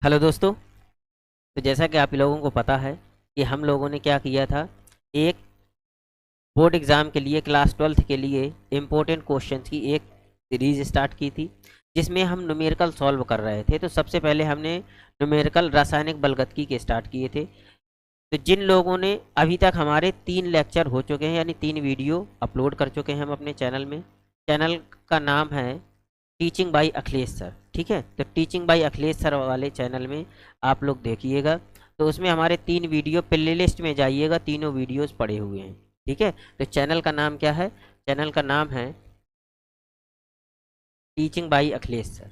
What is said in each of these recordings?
Hello दोस्तों। तो जैसा कि आप लोगों को पता है कि हम लोगों ने क्या किया था, एक बोर्ड एग्ज़ाम के लिए क्लास 12th के लिए इम्पोर्टेंट क्वेश्चंस की एक सीरीज़ स्टार्ट की थी, जिसमें हम न्यूमेरिकल सॉल्व कर रहे थे। तो सबसे पहले हमने न्यूमेरिकल रासायनिक बलगतकी के स्टार्ट किए थे। तो जिन लोगों ने अभी तक हमारे 3 लेक्चर हो चुके हैं, यानी 3 वीडियो अपलोड कर चुके हैं हम अपने चैनल में। चैनल का नाम है टीचिंग बाय अखिलेश सर। ठीक है, तो टीचिंग बाय अखिलेश सर वाले चैनल में आप लोग देखिएगा। तो उसमें हमारे 3 वीडियो प्ले लिस्ट में जाइएगा, तीनों वीडियोस पड़े हुए हैं। ठीक है, तो चैनल का नाम क्या है? चैनल का नाम है teaching bye Akhilesh sir.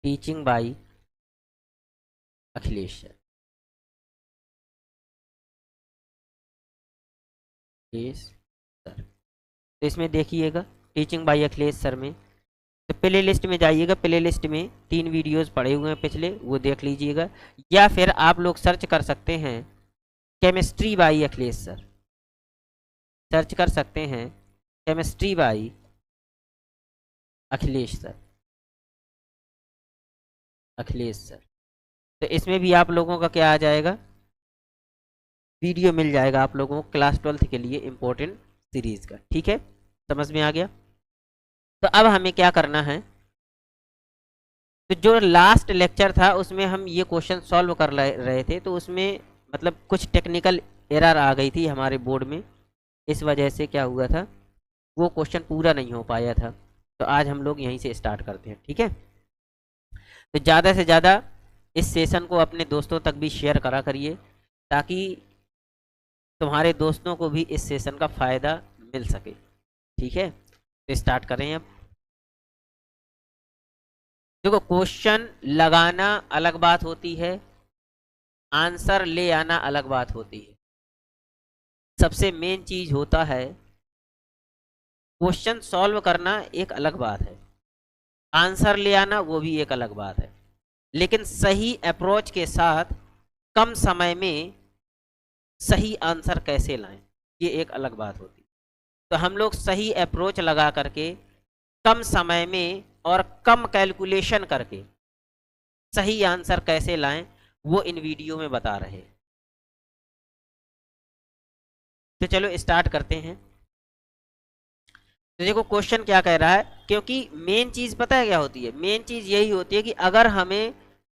Teaching bye Akhilesh sir. Akhilesh sir, तो इसमें देखिएगा टीचिंग बाय अखिलेश सर में। तो प्ले लिस्ट में जाइएगा, प्ले लिस्ट में 3 वीडियोस पड़े हुए हैं पिछले, वो देख लीजिएगा। या फिर आप लोग सर्च कर सकते हैं chemistry bye Akhilesh sir, search कर सकते हैं chemistry bye Akhilesh sir. Akhilesh sir, तो इसमें भी आप लोगों का क्या आ जाएगा, वीडियो मिल जाएगा आप लोगों को क्लास 12th के लिए इम्पोर्टेंट सीरीज का। ठीक है, समझ में आ गया? तो अब हमें क्या करना है, तो जो लास्ट लेक्चर था उसमें हम ये क्वेश्चन सॉल्व कर रहे थे, तो उसमें मतलब कुछ टेक्निकल एरर आ गई थी हमारे बोर्ड में। इस वजह से क्या हुआ था, वो क्वेश्चन पूरा नहीं हो पाया था। तो आज हम लोग यहीं से स्टार्ट करते हैं। ठीक है, तो ज़्यादा से ज़्यादा इस सेशन को अपने दोस्तों तक भी शेयर करा करिए, ताकि तुम्हारे दोस्तों को भी इस सेशन का फ़ायदा मिल सके। ठीक है, तो स्टार्ट करें अब। देखो, क्वेश्चन लगाना अलग बात होती है, आंसर ले आना अलग बात होती है। सबसे मेन चीज होता है क्वेश्चन सॉल्व करना, एक अलग बात है, आंसर ले आना वो भी एक अलग बात है। लेकिन सही अप्रोच के साथ कम समय में सही आंसर कैसे लाएं, ये एक अलग बात होती है। तो हम लोग सही अप्रोच लगा करके कम समय में और कम कैलकुलेशन करके सही आंसर कैसे लाएं, वो इन वीडियो में बता रहे हैं। तो चलो स्टार्ट करते हैं। तो देखो क्वेश्चन क्या कह रहा है, क्योंकि मेन चीज पता है क्या होती है, मेन चीज यही होती है कि अगर हमें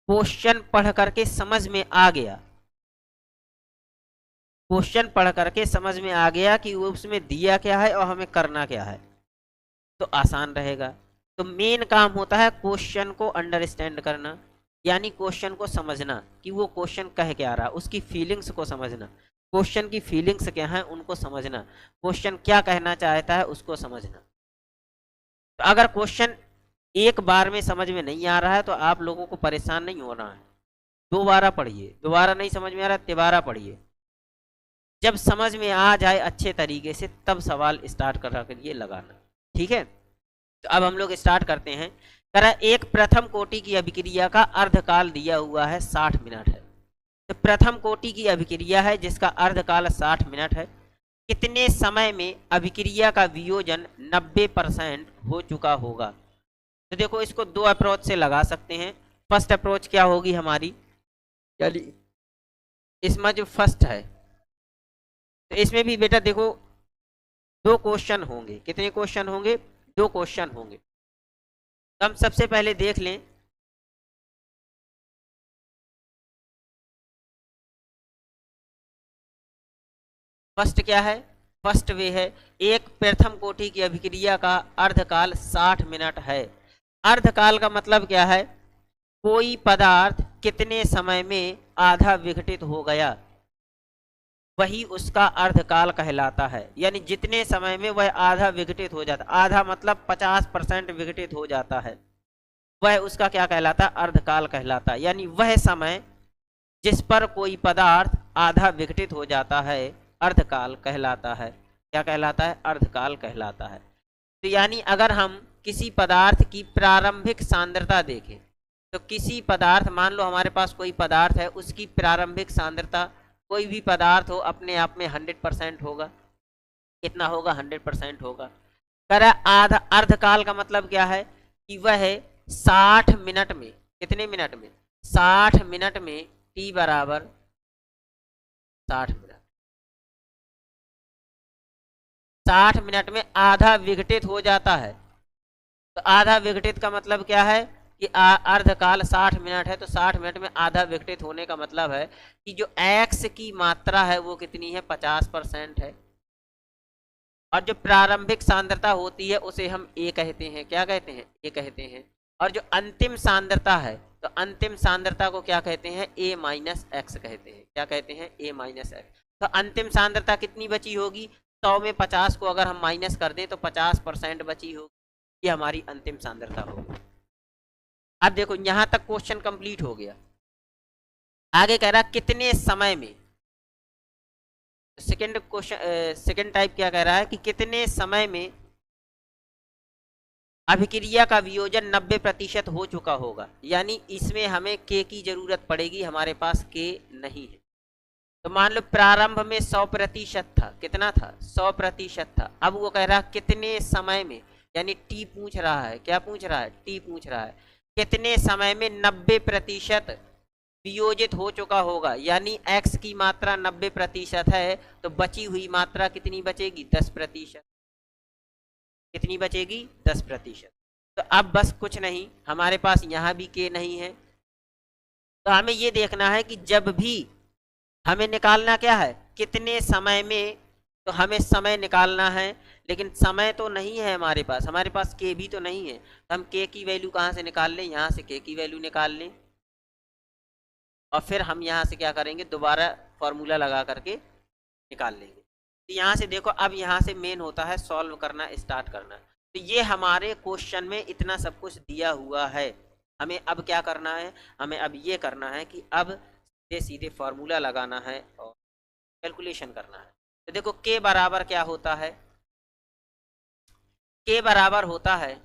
क्वेश्चन पढ़ करके समझ में आ गया, क्वेश्चन पढ़ करके समझ में आ गया कि वो उसमें दिया क्या है और हमें करना क्या है, तो आसान रहेगा। तो मेन काम होता है क्वेश्चन को अंडरस्टैंड करना, यानी क्वेश्चन को समझना कि वो क्वेश्चन कह क्या रहा, उसकी फीलिंग्स को समझना, क्वेश्चन की फीलिंग्स क्या है उनको समझना, क्वेश्चन क्या कहना चाहता है उसको समझना। तो अगर क्वेश्चन एक बार में समझ में नहीं आ रहा है तो आप लोगों को परेशान नहीं होना है, दोबारा पढ़िए, दोबारा नहीं समझ में आ रहा है तिबारा पढ़िए। जब समझ में आ जाए अच्छे तरीके से तब सवाल स्टार्ट कर करिए लगाना। ठीक है, तो अब हम लोग स्टार्ट करते हैं। करा एक प्रथम कोटि की अभिक्रिया का अर्धकाल दिया हुआ है 60 मिनट है। तो प्रथम कोटि की अभिक्रिया है जिसका अर्धकाल 60 मिनट है। कितने समय में अभिक्रिया का वियोजन 90% हो चुका होगा? तो देखो इसको दो अप्रोच से लगा सकते हैं। फर्स्ट अप्रोच क्या होगी हमारी, यानी इसमें जो फर्स्ट है, तो इसमें भी बेटा देखो दो क्वेश्चन होंगे। कितने क्वेश्चन होंगे? दो क्वेश्चन होंगे। तो हम सबसे पहले देख लें, फर्स्ट क्या है। फर्स्ट वे है, एक प्रथम कोटि की अभिक्रिया का अर्धकाल 60 मिनट है। अर्धकाल का मतलब क्या है, कोई पदार्थ कितने समय में आधा विघटित हो गया, वही उसका अर्धकाल कहलाता है। यानी जितने समय में वह आधा विघटित हो जाता, आधा मतलब 50% विघटित हो जाता है, वह उसका क्या कहलाता, अर्धकाल कहलाता है। यानी वह समय जिस पर कोई पदार्थ आधा विघटित हो जाता है अर्धकाल कहलाता है। क्या कहलाता है? अर्धकाल कहलाता है। तो यानी अगर हम किसी पदार्थ की प्रारंभिक सांद्रता देखें, तो किसी पदार्थ, मान लो हमारे पास कोई पदार्थ है, उसकी प्रारंभिक सांद्रता कोई भी पदार्थ हो अपने आप में 100% होगा। कितना होगा? 100% होगा। कह रहा है आधा अर्धकाल का मतलब क्या है कि वह 60 मिनट में, कितने मिनट में? 60 मिनट में टी बराबर 60 मिनट, 60 मिनट में आधा विघटित हो जाता है। तो आधा विघटित का मतलब क्या है कि अर्धकाल 60 मिनट है, तो 60 मिनट में आधा विघटित होने का मतलब है कि जो एक्स की मात्रा है वो कितनी है? 50% है। और जो प्रारंभिक सांद्रता होती है उसे हम ए कहते हैं। क्या कहते हैं? ए कहते हैं। और जो अंतिम सांद्रता है, तो अंतिम सांद्रता को क्या कहते हैं? ए माइनस एक्स कहते हैं। क्या कहते हैं? ए माइनस एक्स। तो अंतिम सांद्रता कितनी बची होगी? 100 में 50 को अगर हम माइनस कर दें तो 50% बची होगी। ये हमारी अंतिम सांद्रता होगी। अब देखो यहां तक क्वेश्चन कंप्लीट हो गया। आगे कह रहा कितने समय में, सेकंड क्वेश्चन, सेकंड टाइप क्या कह रहा है कि कितने समय में अभिक्रिया का वियोजन 90% हो चुका होगा। यानी इसमें हमें के की जरूरत पड़ेगी, हमारे पास के नहीं है। तो मान लो प्रारंभ में 100% था। कितना था? 100% था। अब वो कह रहा कितने समय में, यानी टी पूछ रहा है। क्या पूछ रहा है? टी पूछ रहा है कितने समय में 90% वियोजित हो चुका होगा। यानी एक्स की मात्रा 90% है, तो बची हुई मात्रा कितनी बचेगी? 10%। कितनी बचेगी? 10%। तो अब बस कुछ नहीं, हमारे पास यहाँ भी के नहीं है, तो हमें ये देखना है कि जब भी हमें निकालना क्या है? कितने समय में। तो हमें समय निकालना है, लेकिन समय तो नहीं है हमारे पास, हमारे पास के भी तो नहीं है। तो हम के की वैल्यू कहाँ से निकाल लें? यहाँ से के की वैल्यू निकाल लें, और फिर हम यहाँ से क्या करेंगे? दोबारा फॉर्मूला लगा करके निकाल लेंगे। तो यहाँ से देखो, अब यहाँ से मेन होता है सॉल्व करना, स्टार्ट करना। तो ये हमारे क्वेश्चन में इतना सब कुछ दिया हुआ है। हमें अब क्या करना है? हमें अब ये करना है कि अब सीधे सीधे फॉर्मूला लगाना है और कैलकुलेशन करना है। तो देखो के बराबर क्या होता है? के बराबर होता है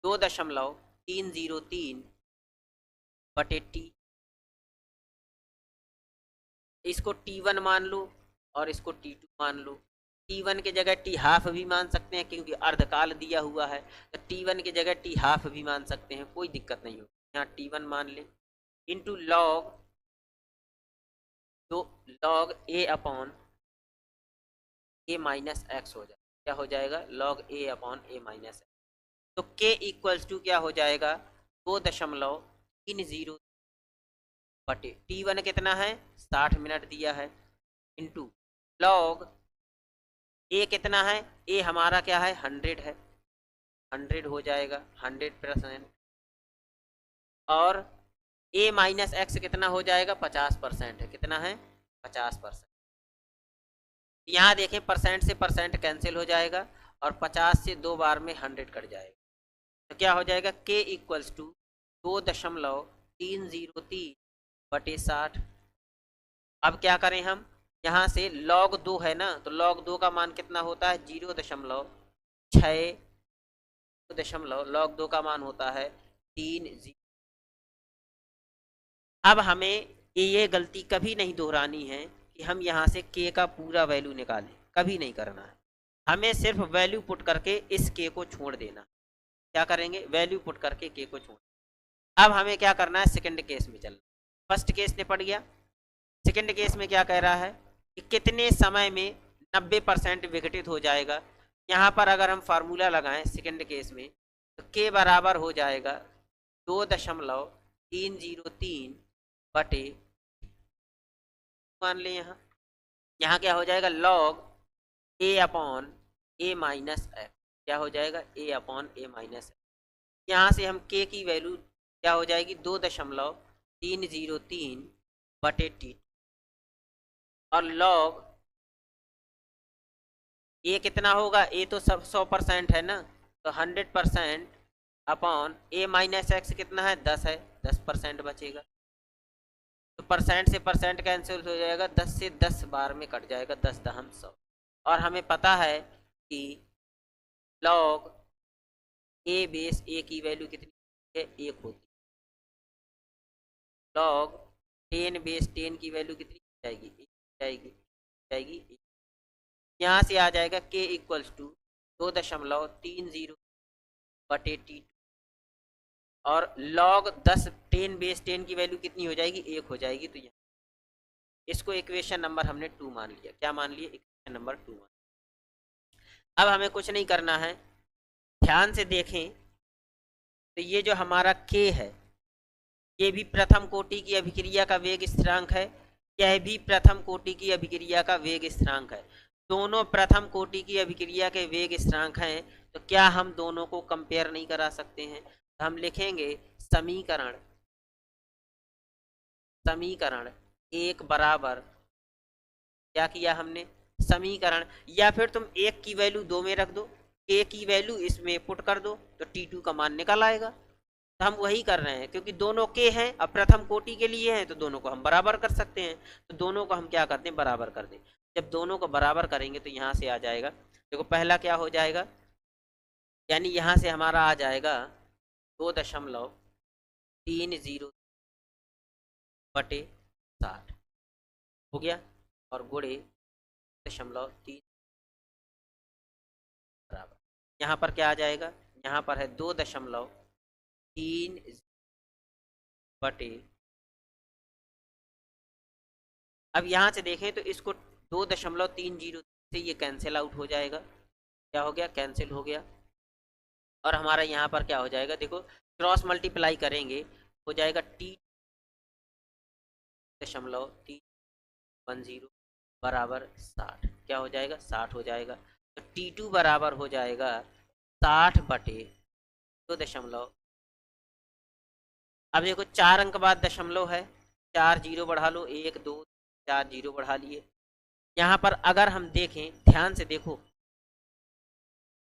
2.303 बटे टी। इसको T1 मान लो और इसको T2 मान लो। T1 की जगह टी हाफ भी मान सकते हैं क्योंकि अर्धकाल दिया हुआ है, तो T1 की जगह टी हाफ भी मान सकते हैं, कोई दिक्कत नहीं होगी। यहाँ T1 मान ले, इंटू लॉग, तो लॉग ए अपॉन ए माइनस एक्स हो जाएगा। क्या हो जाएगा? लॉग ए अपॉन ए माइनस एक्स। तो के इक्वल्स टू क्या हो जाएगा? 2.30 बटे T1 कितना है? 60 मिनट दिया है, इंटू लॉग ए कितना है? ए हमारा क्या है? 100 है, 100 हो जाएगा, 100%। और ए माइनस एक्स कितना हो जाएगा? 50% है। कितना है? 50%। यहाँ देखें, परसेंट से परसेंट कैंसिल हो जाएगा और 50 से 2 बार में 100 कट जाएगा। तो क्या हो जाएगा? के इक्वल्स टू 2.303 बटे 60। अब क्या करें हम? यहाँ से log 2 है ना, तो log 2 का मान कितना होता है? 0.6 दशमलव, log 2 का मान होता है 3। अब हमें ये गलती कभी नहीं दोहरानी है कि हम यहाँ से के का पूरा वैल्यू निकालें, कभी नहीं करना है। हमें सिर्फ वैल्यू पुट करके इस के को छोड़ देना। क्या करेंगे? वैल्यू पुट करके के को छोड़। अब हमें क्या करना है? सेकंड केस में चलना। फर्स्ट केस निपट गया, सेकंड केस में क्या कह रहा है कि कितने समय में 90% विघटित हो जाएगा। यहाँ पर अगर हम फार्मूला लगाएं सेकंड केस में, तो के बराबर हो जाएगा 2.303 बटे, मान लें यहाँ, यहाँ क्या हो जाएगा? लॉग ए अपॉन ए माइनस एक्स। क्या हो जाएगा? ए अपॉन ए माइनस एक्स। यहाँ से हम के की वैल्यू क्या हो जाएगी? 2.303 बटे टी, और लॉग ए कितना होगा? ए तो सब 100% है ना, तो 100% अपॉन ए माइनस एक्स कितना है? 10 है, 10% बचेगा। तो परसेंट से परसेंट कैंसिल हो जाएगा, 10 से 10 बार में कट जाएगा, 10 दहम 100। और हमें पता है कि लॉग ए बेस ए की वैल्यू कितनी है? 1 होती है। लॉग 10 बेस 10 की वैल्यू कितनी हो जाएगी? जाएगी जाएगी, यहाँ से आ जाएगा k इक्वल्स टू 2.30 बटे टी, और log 10 10 बेस 10 की वैल्यू कितनी हो जाएगी, 1 हो जाएगी। तो यहाँ इसको इक्वेशन नंबर हमने 2 मान लिया। क्या मान लिया, इक्वेशन नंबर 2 मान। अब हमें कुछ नहीं करना है, ध्यान से देखें तो ये जो हमारा k है ये भी प्रथम कोटि की अभिक्रिया का वेग स्थिरांक है, यह भी प्रथम कोटि की अभिक्रिया का वेग स्थिरांक है। दोनों प्रथम कोटि की अभिक्रिया के वेग स्थिरांक हैं, तो क्या हम दोनों को कंपेयर नहीं करा सकते हैं। तो हम लिखेंगे समीकरण समीकरण एक बराबर, क्या किया हमने, समीकरण, या फिर तुम एक की वैल्यू 2 में रख दो, k की वैल्यू इसमें पुट कर दो तो T2 का मान निकल आएगा। तो हम वही कर रहे हैं, क्योंकि दोनों के हैं, अब प्रथम कोटि के लिए हैं तो दोनों को हम बराबर कर सकते हैं। तो दोनों को हम क्या करते हैं, बराबर कर दें। जब दोनों को बराबर करेंगे तो यहाँ से आ जाएगा, देखो पहला क्या हो जाएगा, यानी यहाँ से हमारा आ जाएगा 2.30 बटे 60 हो गया, और गुणे 2.3 बराबर, यहाँ पर क्या आ जाएगा, यहाँ पर है 2.3 बटे, अब यहाँ से देखें तो इसको 2.30 से ये कैंसिल आउट हो जाएगा, क्या हो गया, कैंसिल हो गया। और हमारा यहाँ पर क्या हो जाएगा, देखो क्रॉस मल्टीप्लाई करेंगे हो जाएगा T.310 बराबर 60, क्या हो जाएगा, 60 हो जाएगा। तो T2 बराबर हो जाएगा 60 बटे 2 अब देखो 4 अंक बाद दशमलव है, 4 जीरो बढ़ा लो, 1 2 4 जीरो बढ़ा लिए। यहाँ पर अगर हम देखें, ध्यान से देखो,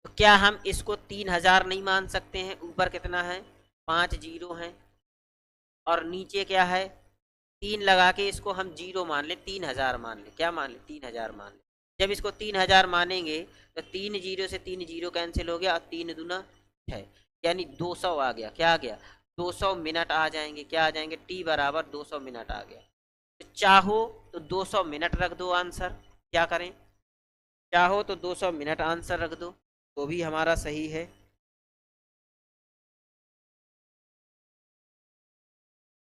तो क्या हम इसको 3000 नहीं मान सकते हैं, ऊपर कितना है, 5 जीरो हैं, और नीचे क्या है 3 लगा के इसको हम जीरो मान ले, 3000 मान ले, क्या मान ले, 3000 मान ले। जब इसको 3000 मानेंगे तो 3 जीरो से 3 जीरो कैंसिल हो गया, और 3 दूना 6, यानी 200 आ गया, क्या आ गया, 200 मिनट आ जाएंगे, क्या आ जाएंगे, टी बराबर 200 मिनट आ गया। तो चाहो तो 200 मिनट रख दो आंसर, क्या करें, चाहो तो 200 मिनट आंसर रख दो तो भी हमारा सही है।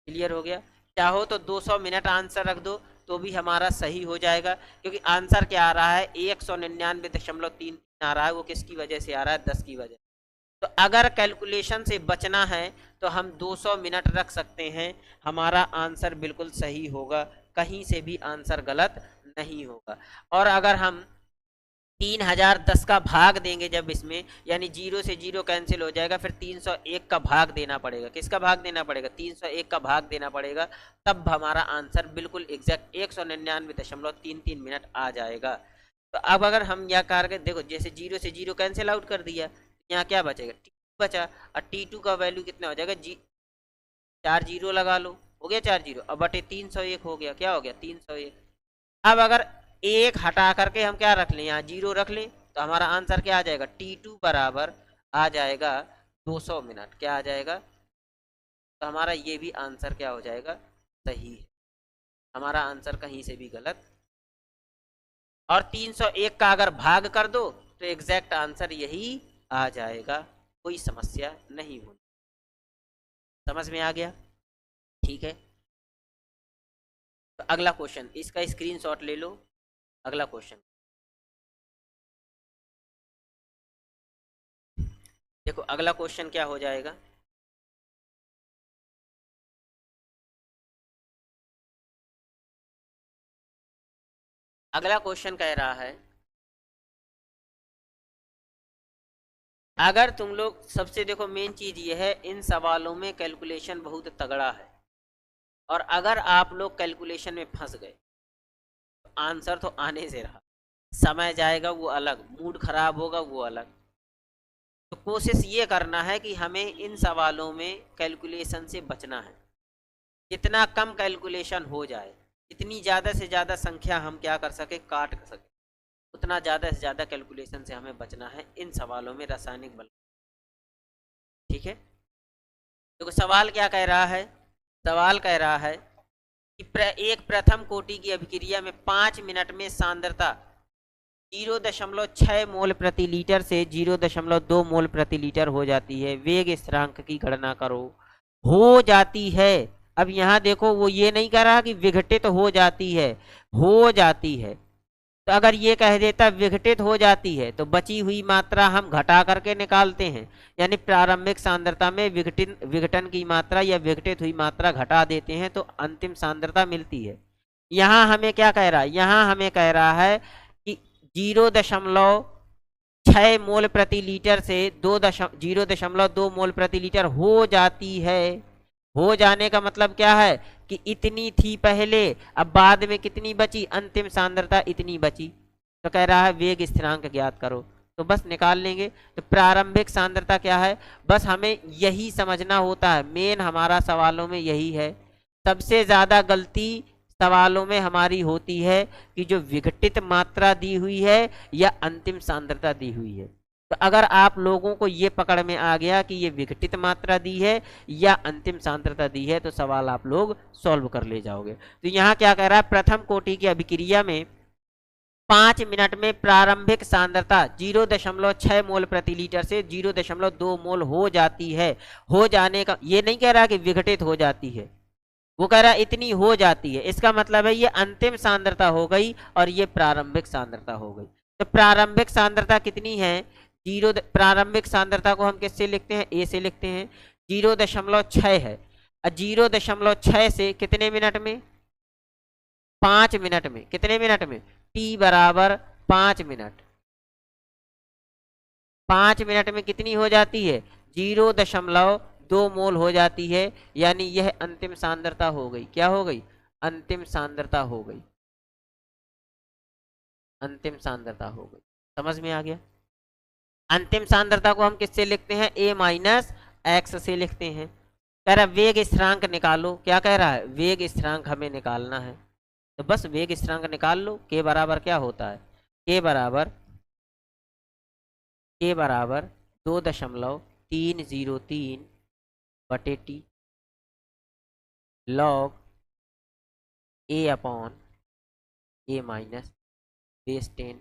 क्लियर हो गया, चाहो तो 200 मिनट आंसर रख दो तो भी हमारा सही हो जाएगा, क्योंकि आंसर क्या आ रहा है, 199.33 आ रहा है, वो किसकी वजह से आ रहा है, 10 की वजह। तो अगर कैलकुलेशन से बचना है तो हम 200 मिनट रख सकते हैं, हमारा आंसर बिल्कुल सही होगा, कहीं से भी आंसर गलत नहीं होगा। और अगर हम 3010 का भाग देंगे जब इसमें, यानी जीरो से जीरो कैंसिल हो जाएगा, फिर 301 का भाग देना पड़ेगा, किसका भाग देना पड़ेगा, 301 का भाग देना पड़ेगा, तब हमारा आंसर बिल्कुल एग्जैक्ट 199.33 मिनट आ जाएगा। तो अब अगर हम यह करके देखो, जैसे जीरो से जीरो कैंसिल आउट कर दिया, यहाँ क्या बचेगा, टी बचा, और T2 का वैल्यू कितना हो जाएगा, 4 जीरो लगा लो, हो गया 4 जीरो, अब बटे 301 हो गया, क्या हो गया, 301। अब अगर एक हटा करके हम क्या रख लें, यहाँ जीरो रख लें, तो हमारा आंसर क्या आ जाएगा, T2 बराबर आ जाएगा 200 मिनट, क्या आ जाएगा, तो हमारा ये भी आंसर क्या हो जाएगा, सही है, हमारा आंसर कहीं से भी गलत। और 301 का अगर भाग कर दो तो एग्जैक्ट आंसर यही आ जाएगा, कोई समस्या नहीं होगी। समझ में आ गया, ठीक है। तो अगला क्वेश्चन, इसका स्क्रीनशॉट ले लो। अगला क्वेश्चन देखो, अगला क्वेश्चन क्या हो जाएगा, अगला क्वेश्चन कह रहा है, अगर तुम लोग, सबसे देखो मेन चीज ये है, इन सवालों में कैलकुलेशन बहुत तगड़ा है, और अगर आप लोग कैलकुलेशन में फंस गए तो आंसर तो आने से रहा, समय जाएगा वो अलग, मूड खराब होगा वो अलग। तो कोशिश ये करना है कि हमें इन सवालों में कैलकुलेशन से बचना है, जितना कम कैलकुलेशन हो जाए, जितनी ज़्यादा से ज़्यादा संख्या हम क्या कर सके, काट सके, उतना ज़्यादा से ज़्यादा कैलकुलेशन से हमें बचना है इन सवालों में, रासायनिक बल। ठीक है, तो सवाल क्या कह रहा है, सवाल कह रहा है कि एक प्रथम कोटि की अभिक्रिया में 5 मिनट में सांद्रता 0.6 मोल प्रति लीटर से 0.2 मोल प्रति लीटर हो जाती है। वेग स्थिरांक की गणना करो। हो जाती है, अब यहाँ देखो वो ये नहीं कह रहा कि विघटित हो जाती है, हो जाती है। तो अगर ये कह देता विघटित हो जाती है तो बची हुई मात्रा हम घटा करके निकालते हैं, यानी प्रारंभिक सांद्रता में विघटन की मात्रा या विघटित हुई मात्रा घटा देते हैं तो अंतिम सांद्रता मिलती है। यहाँ हमें क्या कह रहा है, यहाँ हमें कह रहा है कि 0.6 मोल प्रति लीटर से 0.2 मोल प्रति लीटर हो जाती है। हो जाने का मतलब क्या है कि इतनी थी पहले, अब बाद में कितनी बची, अंतिम सांद्रता इतनी बची। तो कह रहा है वेग स्थिरांक ज्ञात करो, तो बस निकाल लेंगे। तो प्रारंभिक सांद्रता क्या है, बस हमें यही समझना होता है, मेन हमारा सवालों में यही है। सबसे ज्यादा गलती सवालों में हमारी होती है कि जो विघटित मात्रा दी हुई है या अंतिम सांद्रता दी हुई है। तो अगर आप लोगों को ये पकड़ में आ गया कि ये विघटित मात्रा दी है या अंतिम सांद्रता दी है तो सवाल आप लोग सॉल्व कर ले जाओगे। तो यहाँ क्या कह रहा है, प्रथम कोटि की अभिक्रिया में 5 मिनट में प्रारंभिक सांद्रता 0.6 मोल प्रति लीटर से 0.2 मोल हो जाती है। हो जाने का ये नहीं कह रहा कि विघटित हो जाती है, वो कह रहा है इतनी हो जाती है। इसका मतलब है ये अंतिम सांद्रता हो गई और ये प्रारंभिक सांद्रता हो गई। तो प्रारंभिक सांद्रता कितनी है, प्रारंभिक सांद्रता को हम किससे लिखते हैं, ए से लिखते हैं। 0.6 है, 0.6 से कितने मिनट में, 5 मिनट में, कितने मिनट में, टी बराबर 5 मिनट। 5 मिनट में कितनी हो जाती है, 0.2 मोल हो जाती है, यानी यह अंतिम सांद्रता हो गई। क्या हो गई, अंतिम सांद्रता हो गई, अंतिम सांद्रता हो गई। समझ में आ गया। अंतिम सांद्रता को हम किससे लिखते हैं, ए माइनस एक्स से लिखते हैं। कह रहा वेग स्थिरांक निकालो, क्या कह रहा है, वेग स्थिरांक हमें निकालना है। तो बस वेग स्थिरांक निकाल लो। के बराबर क्या होता है, के बराबर, के बराबर 2.303 बटे टी लॉग ए अपॉन ए माइनस बेस 10।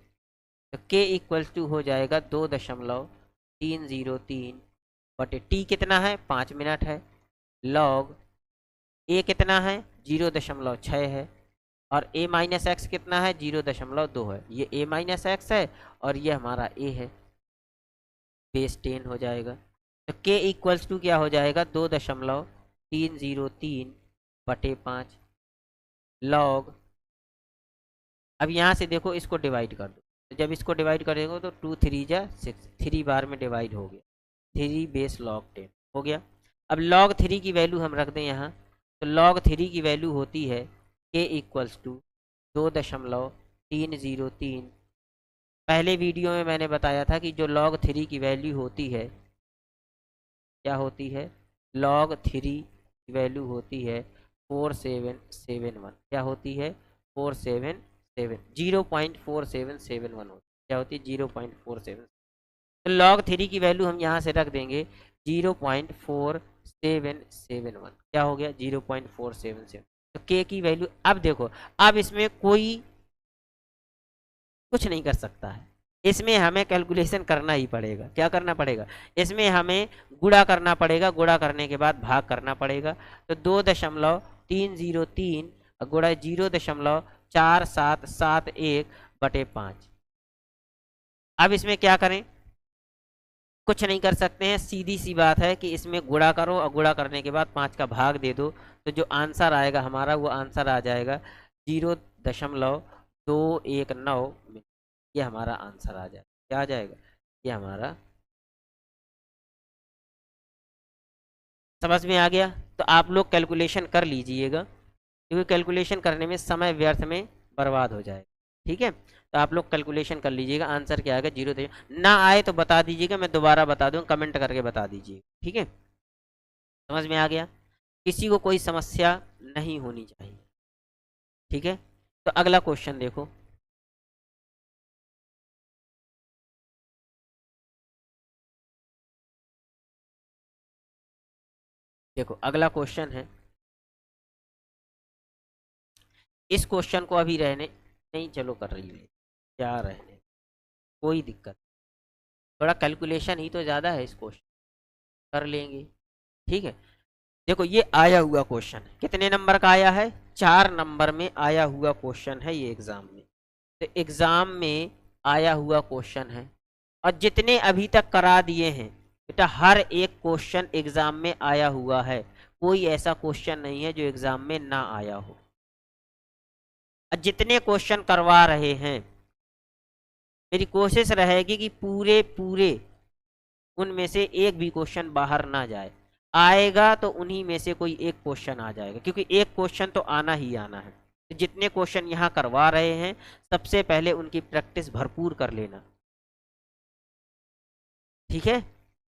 तो के इक्वल्स टू हो जाएगा 2.303 बटे टी कितना है, 5 मिनट है, लॉग ए कितना है, 0.6 है, और ए माइनस एक्स कितना है, 0.2 है। ये ए माइनस एक्स है और ये हमारा ए है, बेस 10 हो जाएगा। तो के इक्वल्स टू क्या हो जाएगा, 2.303 बटे 5 लॉग, अब यहाँ से देखो इसको डिवाइड कर दो। तो जब इसको डिवाइड करेंगे तो 2 3 जा 6, 3 बार में डिवाइड हो गया, 3 बेस लॉग 10 हो गया। अब लॉग 3 की वैल्यू हम रख दें यहाँ। तो लॉग 3 की वैल्यू होती है के इक्वल्स टू 2.303। पहले वीडियो में मैंने बताया था कि जो log 3 की वैल्यू होती है, क्या होती है, log 3 की वैल्यू होती है 4771। क्या होती है, 0.4771 होती है। क्या होती है, 0.47। तो log 3 की वैल्यू हम यहाँ से रख देंगे 0.4771। क्या हो गया, 0.477। तो के की वैल्यू, अब देखो, अब इसमें कोई कुछ नहीं कर सकता है, इसमें हमें कैलकुलेशन करना ही पड़ेगा। क्या करना पड़ेगा, इसमें हमें गुणा करना पड़ेगा, गुणा करने के बाद भाग करना पड़ेगा। तो 2.303 गुणा 0.4771 बटे 5। अब इसमें क्या करें, कुछ नहीं कर सकते हैं, सीधी सी बात है कि इसमें गुणा करो और गुणा करने के बाद 5 का भाग दे दो। तो जो आंसर आएगा हमारा वो आंसर आ जाएगा 0.219। ये हमारा आंसर आ जाएगा। क्या आ जाएगा, ये हमारा, समझ में आ गया। तो आप लोग कैलकुलेशन कर लीजिएगा, क्योंकि कैलकुलेशन करने में समय व्यर्थ में बर्बाद हो जाएगा। ठीक है, तो आप लोग कैलकुलेशन कर लीजिएगा। आंसर क्या आएगा, 0 ना आए तो बता दीजिएगा, मैं दोबारा बता दूँ, कमेंट करके बता दीजिए। ठीक है, समझ में आ गया, किसी को कोई समस्या नहीं होनी चाहिए। ठीक है, तो अगला क्वेश्चन देखो। देखो अगला क्वेश्चन है, इस क्वेश्चन को अभी रहने नहीं, चलो कर रही है क्या रहने, कोई दिक्कत, थोड़ा कैलकुलेशन ही तो ज़्यादा है, इस क्वेश्चन कर लेंगे। ठीक है, देखो ये आया हुआ क्वेश्चन है, कितने नंबर का आया है, 4 नंबर में आया हुआ क्वेश्चन है ये एग्जाम में। तो एग्जाम में आया हुआ क्वेश्चन है, और जितने अभी तक करा दिए हैं बेटा, हर एक क्वेश्चन एग्जाम में आया हुआ है, कोई ऐसा क्वेश्चन नहीं है जो एग्जाम में ना आया हो। और जितने क्वेश्चन करवा रहे हैं, मेरी कोशिश रहेगी कि पूरे पूरे उनमें से एक भी क्वेश्चन बाहर ना जाए, आएगा तो उन्हीं में से कोई एक क्वेश्चन आ जाएगा, क्योंकि एक क्वेश्चन तो आना ही आना है। तो जितने क्वेश्चन यहाँ करवा रहे हैं, सबसे पहले उनकी प्रैक्टिस भरपूर कर लेना, ठीक है,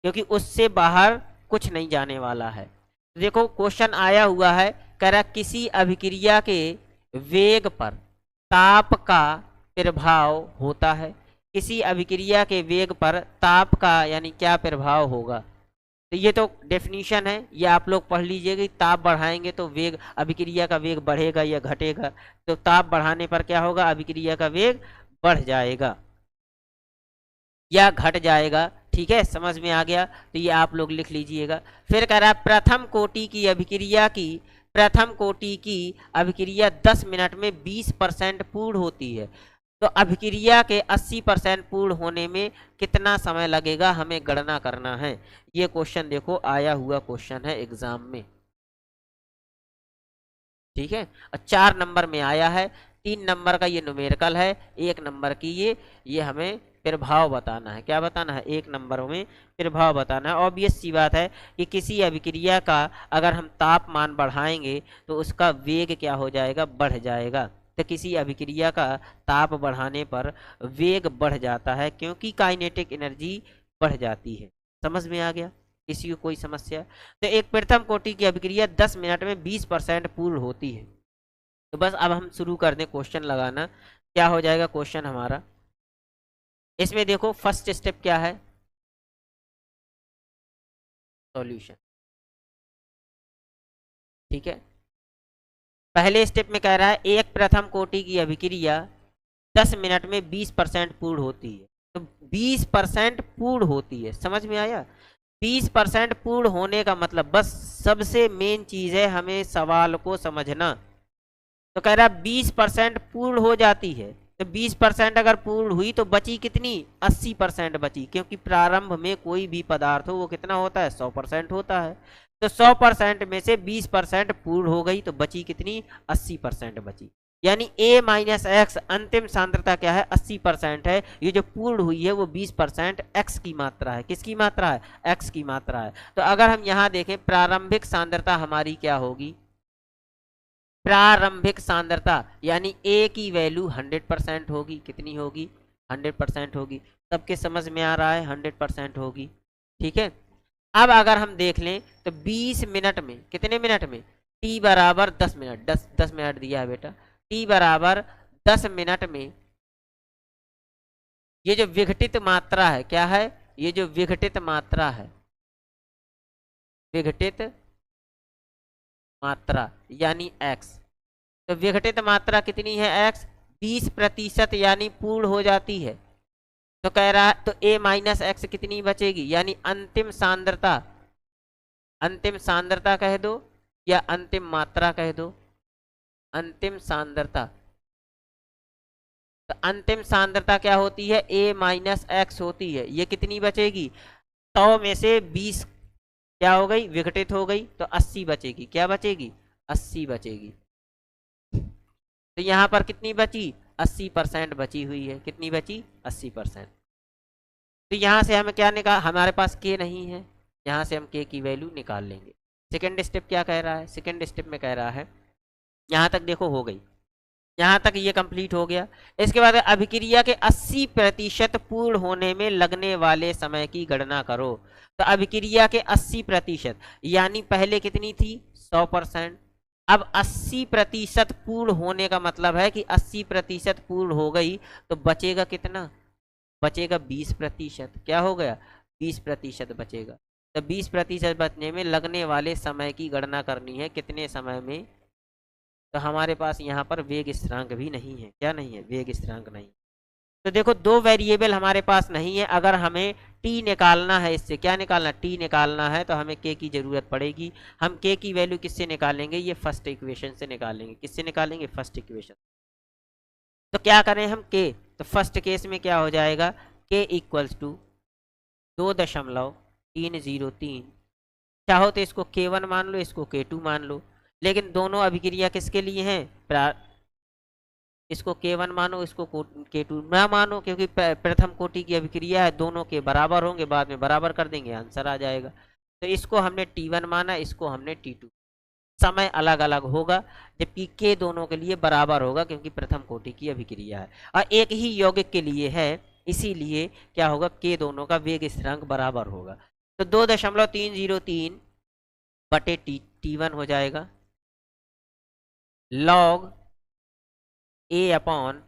क्योंकि उससे बाहर कुछ नहीं जाने वाला है। तो देखो क्वेश्चन आया हुआ है, कह रहा किसी अभिक्रिया के वेग पर ताप का प्रभाव होता है, किसी अभिक्रिया के वेग पर ताप का यानी क्या प्रभाव होगा। तो ये तो डेफिनीशन है, ये आप लोग पढ़ लीजिएगा कि ताप बढ़ाएंगे तो वेग, अभिक्रिया का वेग बढ़ेगा या घटेगा। तो ताप बढ़ाने पर क्या होगा, अभिक्रिया का वेग बढ़ जाएगा या घट जाएगा। ठीक है, समझ में आ गया, तो ये आप लोग लिख लीजिएगा। फिर कह रहा है प्रथम कोटि की अभिक्रिया की, प्रथम कोटि की अभिक्रिया 10 मिनट में 20% पूर्ण होती है, तो अभिक्रिया के 80% पूर्ण होने में कितना समय लगेगा, हमें गणना करना है। ये क्वेश्चन देखो आया हुआ क्वेश्चन है एग्जाम में, ठीक है, और 4 नंबर में आया है, 3 नंबर का ये न्यूमेरिकल है, 1 नंबर की ये हमें प्रभाव बताना है। क्या बताना है, 1 नंबर में प्रभाव बताना है। ऑब्वियस सी बात है कि किसी अभिक्रिया का अगर हम तापमान बढ़ाएंगे तो उसका वेग क्या हो जाएगा, बढ़ जाएगा। तो किसी अभिक्रिया का ताप बढ़ाने पर वेग बढ़ जाता है, क्योंकि काइनेटिक एनर्जी बढ़ जाती है। समझ में आ गया, किसी को कोई समस्या। तो एक प्रथम कोटि की अभिक्रिया 10 मिनट में 20% पूर्ण होती है। तो बस अब हम शुरू कर दें क्वेश्चन लगाना। क्या हो जाएगा क्वेश्चन हमारा, इसमें देखो फर्स्ट स्टेप क्या है, सॉल्यूशन। ठीक है, पहले स्टेप में कह रहा है एक प्रथम कोटि की अभिक्रिया 10 मिनट में 20% पूर्ण होती है। तो 20% पूर्ण होती है, समझ में आया। 20% पूर्ण होने का मतलब, बस सबसे मेन चीज है हमें सवाल को समझना। तो कह रहा है 20% पूर्ण हो जाती है, तो 20% अगर पूर्ण हुई तो बची कितनी, 80% बची, क्योंकि प्रारंभ में कोई भी पदार्थ हो वो कितना होता है, 100% होता है। तो 100% में से 20% पूर्ण हो गई, तो बची कितनी, 80% बची। यानी a माइनस एक्स अंतिम सांद्रता क्या है, 80% है। ये जो पूर्ण हुई है वो 20% x की मात्रा है। किसकी मात्रा है, x की मात्रा है। तो अगर हम यहाँ देखें प्रारंभिक सांद्रता हमारी क्या होगी, प्रारंभिक सांद्रता यानी a की वैल्यू 100% होगी। कितनी होगी, 100% होगी। सबके समझ में आ रहा है, 100% होगी। ठीक है, अब अगर हम देख लें तो 20 मिनट में, कितने मिनट में, t बराबर 10 मिनट, 10 मिनट दिया है बेटा, t बराबर 10 मिनट में ये जो विघटित मात्रा है क्या है, ये जो विघटित मात्रा है, विघटित मात्रा यानी x, तो विघटित मात्रा कितनी है x, 20% यानी पूर्ण हो जाती है। तो कह रहा है तो a माइनस एक्स कितनी बचेगी, यानी अंतिम सांद्रता, अंतिम सांद्रता कह दो या अंतिम मात्रा कह दो, अंतिम सांद्रता। तो अंतिम सांद्रता क्या होती है, a माइनस एक्स होती है। ये कितनी बचेगी, 100 में से 20 क्या हो गई, विघटित हो गई, तो 80 बचेगी। क्या बचेगी, 80 बचेगी। तो यहाँ पर कितनी बची, 80% बची हुई है। कितनी बची, 80%। तो यहाँ से हमें क्या निकाल, हमारे पास k नहीं है, यहाँ से हम k की वैल्यू निकाल लेंगे। सेकेंड स्टेप क्या कह रहा है, सेकेंड स्टेप में कह रहा है, यहाँ तक देखो हो गई, यहाँ तक ये कंप्लीट हो गया। इसके बाद अभिक्रिया के 80% पूर्ण होने में लगने वाले समय की गणना करो। तो अभिक्रिया के 80% यानी पहले कितनी थी, 100%। अब 80% पूर्ण होने का मतलब है कि 80% पूर्ण हो गई, तो बचेगा कितना, बचेगा 20%। क्या हो गया, 20% बचेगा। तो 20% बचने में लगने वाले समय की गणना करनी है, कितने समय में तो हमारे पास यहाँ पर वेग स्थिरांक भी नहीं है। क्या नहीं है? वेग स्थिरांक नहीं। तो देखो दो वेरिएबल हमारे पास नहीं है। अगर हमें टी निकालना है, इससे क्या निकालना है? टी निकालना है, तो हमें के की जरूरत पड़ेगी। हम के की वैल्यू किससे निकालेंगे? ये फर्स्ट इक्वेशन से निकालेंगे। किससे निकालेंगे? First equation. तो क्या करें हम? के, तो फर्स्ट केस में क्या हो जाएगा? के इक्वल्स टू 2.303। चाहो तो इसको K1 मान लो, इसको K2 मान लो, लेकिन दोनों अभिक्रिया किसके लिए हैं? इसको K1 मानो, इसको K2 ना मानो, क्योंकि प्रथम कोटि की अभिक्रिया है, दोनों के बराबर होंगे, बाद में बराबर कर देंगे, आंसर आ जाएगा। तो इसको हमने T1 माना, इसको हमने T2। समय अलग अलग होगा, जबकि के दोनों के लिए बराबर होगा, क्योंकि प्रथम कोटि की अभिक्रिया है और एक ही यौगिक के लिए है, इसीलिए क्या होगा? के दोनों का वेग स्थिरांक बराबर होगा। तो 2.303 बटे T1 हो जाएगा log a upon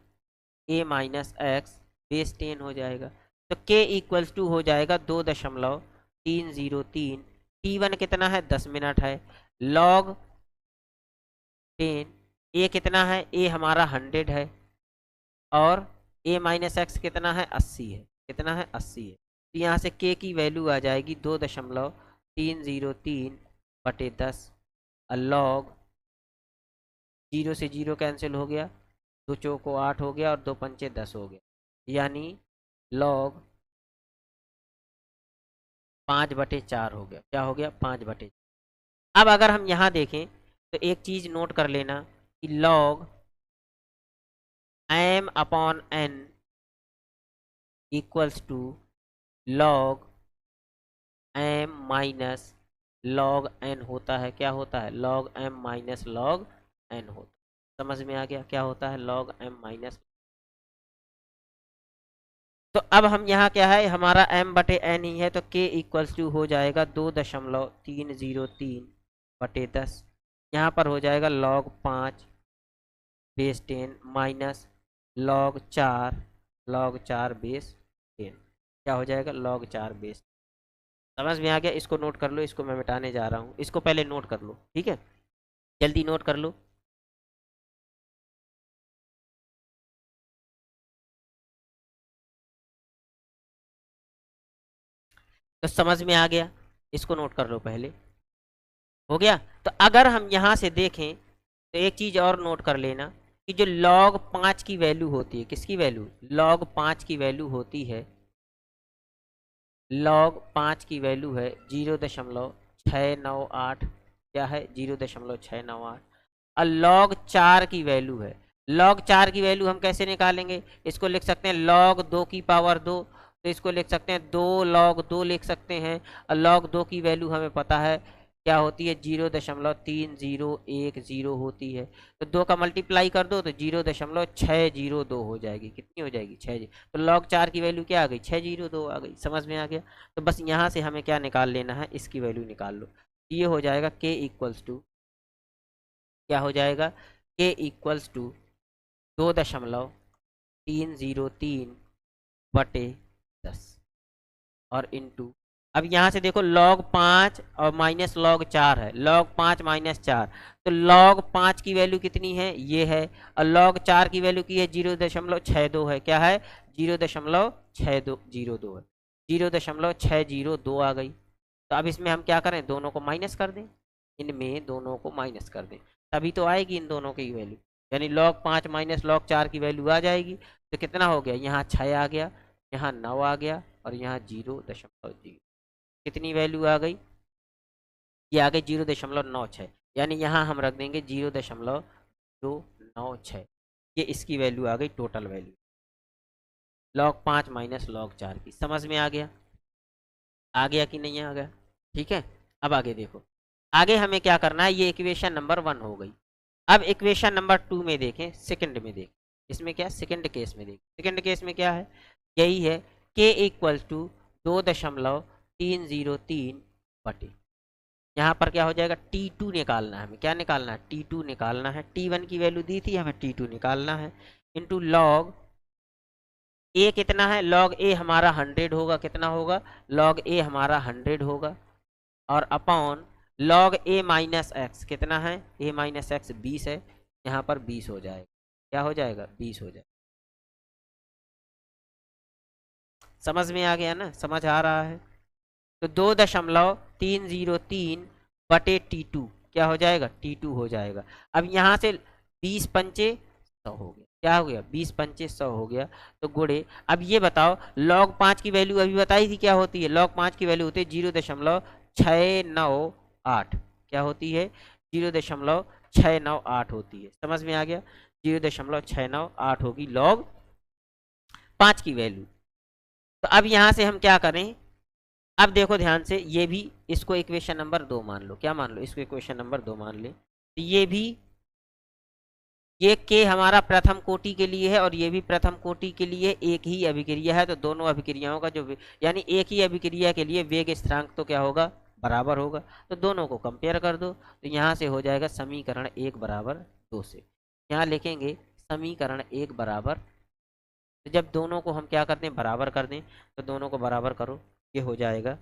a minus x base 10 हो जाएगा। तो k इक्वल्स टू हो जाएगा 2.303। T1 कितना है? 10 मिनट है। log 10, a कितना है? a हमारा 100 है और a माइनस एक्स कितना है? 80 है। कितना है? 80 है। तो यहाँ से k की वैल्यू आ जाएगी 2.303 बटे 10। log 0 से 0 कैंसिल हो गया, 2 चौको 8 हो गया और 2 पंचे 10 हो गया, यानी log 5/4 हो गया। क्या हो गया? 5/4। अब अगर हम यहाँ देखें तो एक चीज नोट कर लेना कि log m upon n equals to log m minus log n होता है। क्या होता है? log m minus log n होता है। समझ में आ गया? क्या होता है? log m minus. तो अब हम यहाँ क्या है? हमारा m बटे n ही है, तो k इक्वल्स टू हो जाएगा 2.303 बटे 10। यहाँ पर हो जाएगा log 5 base 10 minus log 4 base 10। क्या हो जाएगा? log 4 base. समझ में आ गया? इसको नोट कर लो, इसको मैं मिटाने जा रहा हूँ, इसको पहले नोट कर लो, ठीक है? जल्दी नोट कर लो। तो समझ में आ गया? इसको नोट कर लो पहले। हो गया? तो अगर हम यहाँ से देखें तो एक चीज और नोट कर लेना कि जो log 5 की वैल्यू होती है, किसकी वैल्यू? log 5 की वैल्यू होती है, log 5 की वैल्यू है 0.698। क्या है? 0.698। और log 4 की वैल्यू है, log 4 की वैल्यू हम कैसे निकालेंगे? इसको लिख सकते हैं log 2 की पावर 2, तो इसको लिख सकते हैं 2 log 2 लिख सकते हैं। और log 2 की वैल्यू हमें पता है क्या होती है? 0.3010 होती है। तो 2 का मल्टीप्लाई कर दो तो 0.602 हो जाएगी। कितनी हो जाएगी? 6। तो log 4 की वैल्यू क्या आ गई? 602 आ गई। समझ में आ गया? तो बस यहाँ से हमें क्या निकाल लेना है? इसकी वैल्यू निकाल लो। ये हो जाएगा k इक्वल्स टू, क्या हो जाएगा? k इक्वल्स टू 2.303 बटे 10 और इंटू, अब यहाँ से देखो log 5 और माइनस log 4 है, log 5 माइनस 4, तो log 5 की वैल्यू कितनी है? ये है। और log 4 की वैल्यू की है 0.62 है। क्या है? 0.602 है। 0.602 आ गई। तो अब इसमें हम क्या करें? दोनों को माइनस कर दें, इनमें दोनों को माइनस कर दें, तभी तो आएगी इन दोनों की वैल्यू, यानी log 5 माइनस log 4 की वैल्यू आ जाएगी। तो कितना हो गया? यहाँ 6 आ गया, यहाँ 9 आ गया और यहाँ 0.0। कितनी वैल्यू आ गई? ये आ गई 0.96, यानी यहाँ हम रख देंगे 0.296। ये इसकी वैल्यू आ गई, total value log 5 minus log 4 की। समझ में आ गया? आ गया कि नहीं आ गया? ठीक है। अब आगे देखो, आगे हमें क्या करना है? ये इक्वेशन नंबर 1 हो गई। अब इक्वेशन नंबर 2 में देखें, सेकंड में देखें, इसमें क्या? सेकंड केस में देखें। सेकंड केस में क्या है? यही है, k इक्वल टू 2.303 बटे, यहाँ पर क्या हो जाएगा? T2 निकालना है हमें। क्या निकालना है? T2 निकालना है। T1 की वैल्यू दी थी, हमें T2 निकालना है। इंटू log a कितना है? log a हमारा 100 होगा। कितना होगा? log a हमारा 100 होगा। और upon log a minus x कितना है? a माइनस एक्स 20 है, यहाँ पर 20 हो जाएगा। क्या हो जाएगा? 20 हो जाएगा। समझ में आ गया ना? समझ आ रहा है? तो 2.303 बटे T2 क्या हो जाएगा? T2 हो जाएगा। अब यहाँ से 20 पंचे 100 हो गया। क्या हो गया? 20 पंचे 100 हो गया। तो गुणे, अब ये बताओ log 5 की वैल्यू अभी बताई थी क्या होती है? log 5 की वैल्यू होती है 0.698। क्या होती है? 0.698 होती है। समझ में आ गया? 0.698 होगी log 5 की वैल्यू। तो अब यहाँ से हम क्या करें? अब देखो ध्यान से, ये भी इसको इक्वेशन नंबर 2 मान लो। क्या मान लो? इसको इक्वेशन नंबर 2 मान ले। तो ये भी, ये के हमारा प्रथम कोटि के लिए है और ये भी प्रथम कोटि के लिए एक ही अभिक्रिया है। तो दोनों अभिक्रियाओं का जो यानी एक ही अभिक्रिया के लिए वेग स्थिरांक तो क्या होगा? बराबर होगा। तो दोनों को कंपेयर कर दो। तो यहाँ से हो जाएगा समीकरण 1 बराबर 2 से। यहाँ लिखेंगे समीकरण 1 बराबर, तो जब दोनों को हम क्या करते हैं? बराबर कर दें। तो दोनों को बराबर करो, ये हो जाएगा,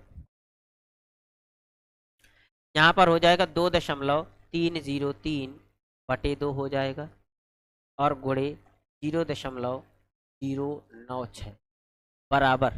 यहाँ पर हो जाएगा 2.303 बटे 2 हो जाएगा और गुणे 0.096 बराबर,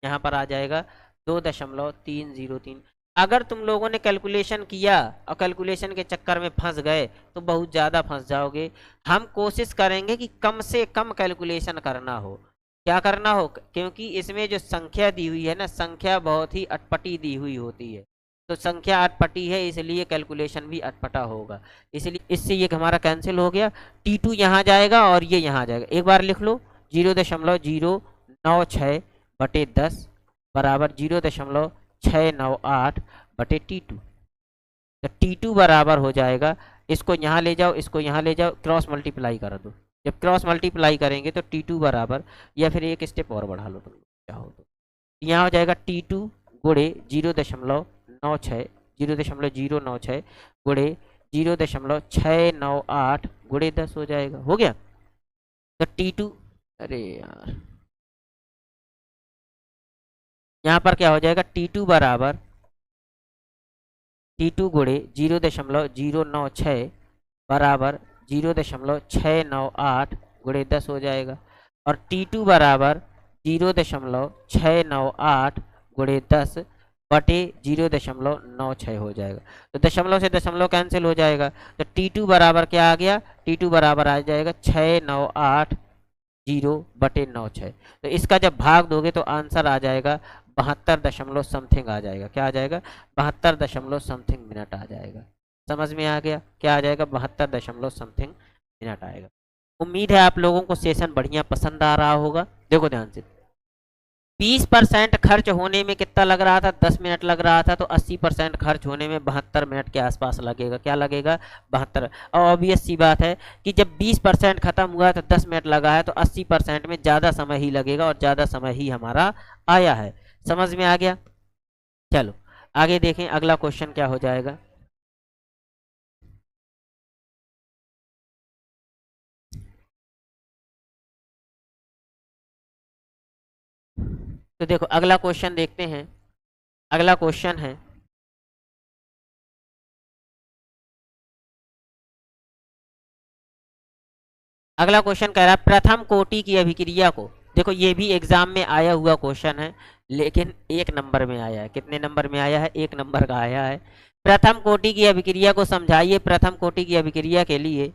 यहाँ पर आ जाएगा 2.303। अगर तुम लोगों ने कैलकुलेशन किया और कैलकुलेशन के चक्कर में फंस गए तो बहुत ज़्यादा फंस जाओगे। हम कोशिश करेंगे कि कम से कम कैलकुलेशन करना हो। क्या करना हो? क्योंकि इसमें जो संख्या दी हुई है ना, संख्या बहुत ही अटपटी दी हुई होती है। तो संख्या अटपटी है इसलिए कैलकुलेशन भी अटपटा होगा। इसलिए इससे ये हमारा कैंसिल हो गया। T2 यहाँ जाएगा और ये यहाँ जाएगा। एक बार लिख लो, 0.096 बटे 10 बराबर 0.698 बटे T2। तो T2 बराबर हो जाएगा, इसको यहाँ ले जाओ, इसको यहाँ ले जाओ, क्रॉस मल्टीप्लाई कर दो। जब क्रॉस मल्टीप्लाई करेंगे तो T2 बराबर, या फिर एक स्टेप और बढ़ा लो तुम चाहो तो, यहाँ हो जाएगा T2 गुणे 0.96 0.096 गुणे 0.698 गुणे 10 हो जाएगा। हो गया? तो T2, अरे यार यहाँ पर क्या हो जाएगा? T2 बराबर T2 गुणे 0.096 बराबर 0.698 गुणे 10 हो जाएगा और T2 बराबर 0.698 गुणे 10 बटे 0.96 हो जाएगा। तो दशमलव से दशमलव कैंसिल हो जाएगा। तो T2 बराबर क्या आ गया? T2 बराबर आ जाएगा 698 बटे 96। तो इसका जब भाग दोगे तो आंसर आ जाएगा 72 दशमलव समथिंग आ जाएगा। क्या आ जाएगा? 72 दशमलव समथिंग मिनट आ जाएगा। समझ में आ गया? क्या आ जाएगा? 72 दशमलव समथिंग मिनट आएगा। उम्मीद है आप लोगों को सेशन बढ़िया पसंद आ रहा होगा। देखो ध्यान से, 20% खर्च होने में कितना लग रहा था? 10 मिनट लग रहा था। तो 80% खर्च होने में 72 मिनट के आसपास लगेगा। क्या लगेगा? 72। और ऑब्वियस सी बात है कि जब 20% खत्म हुआ तो 10 मिनट लगा है, तो 80% में ज़्यादा समय ही लगेगा और ज़्यादा समय ही हमारा आया है। समझ में आ गया? चलो आगे देखें, अगला क्वेश्चन क्या हो जाएगा। तो देखो अगला क्वेश्चन देखते हैं। अगला क्वेश्चन है, अगला क्वेश्चन कह रहा है प्रथम कोटि की अभिक्रिया को, देखो ये भी एग्जाम में आया हुआ क्वेश्चन है लेकिन 1 नंबर में आया है। कितने नंबर में आया है? 1 नंबर का आया है। प्रथम कोटि की अभिक्रिया को समझाइए। प्रथम कोटि की अभिक्रिया के लिए,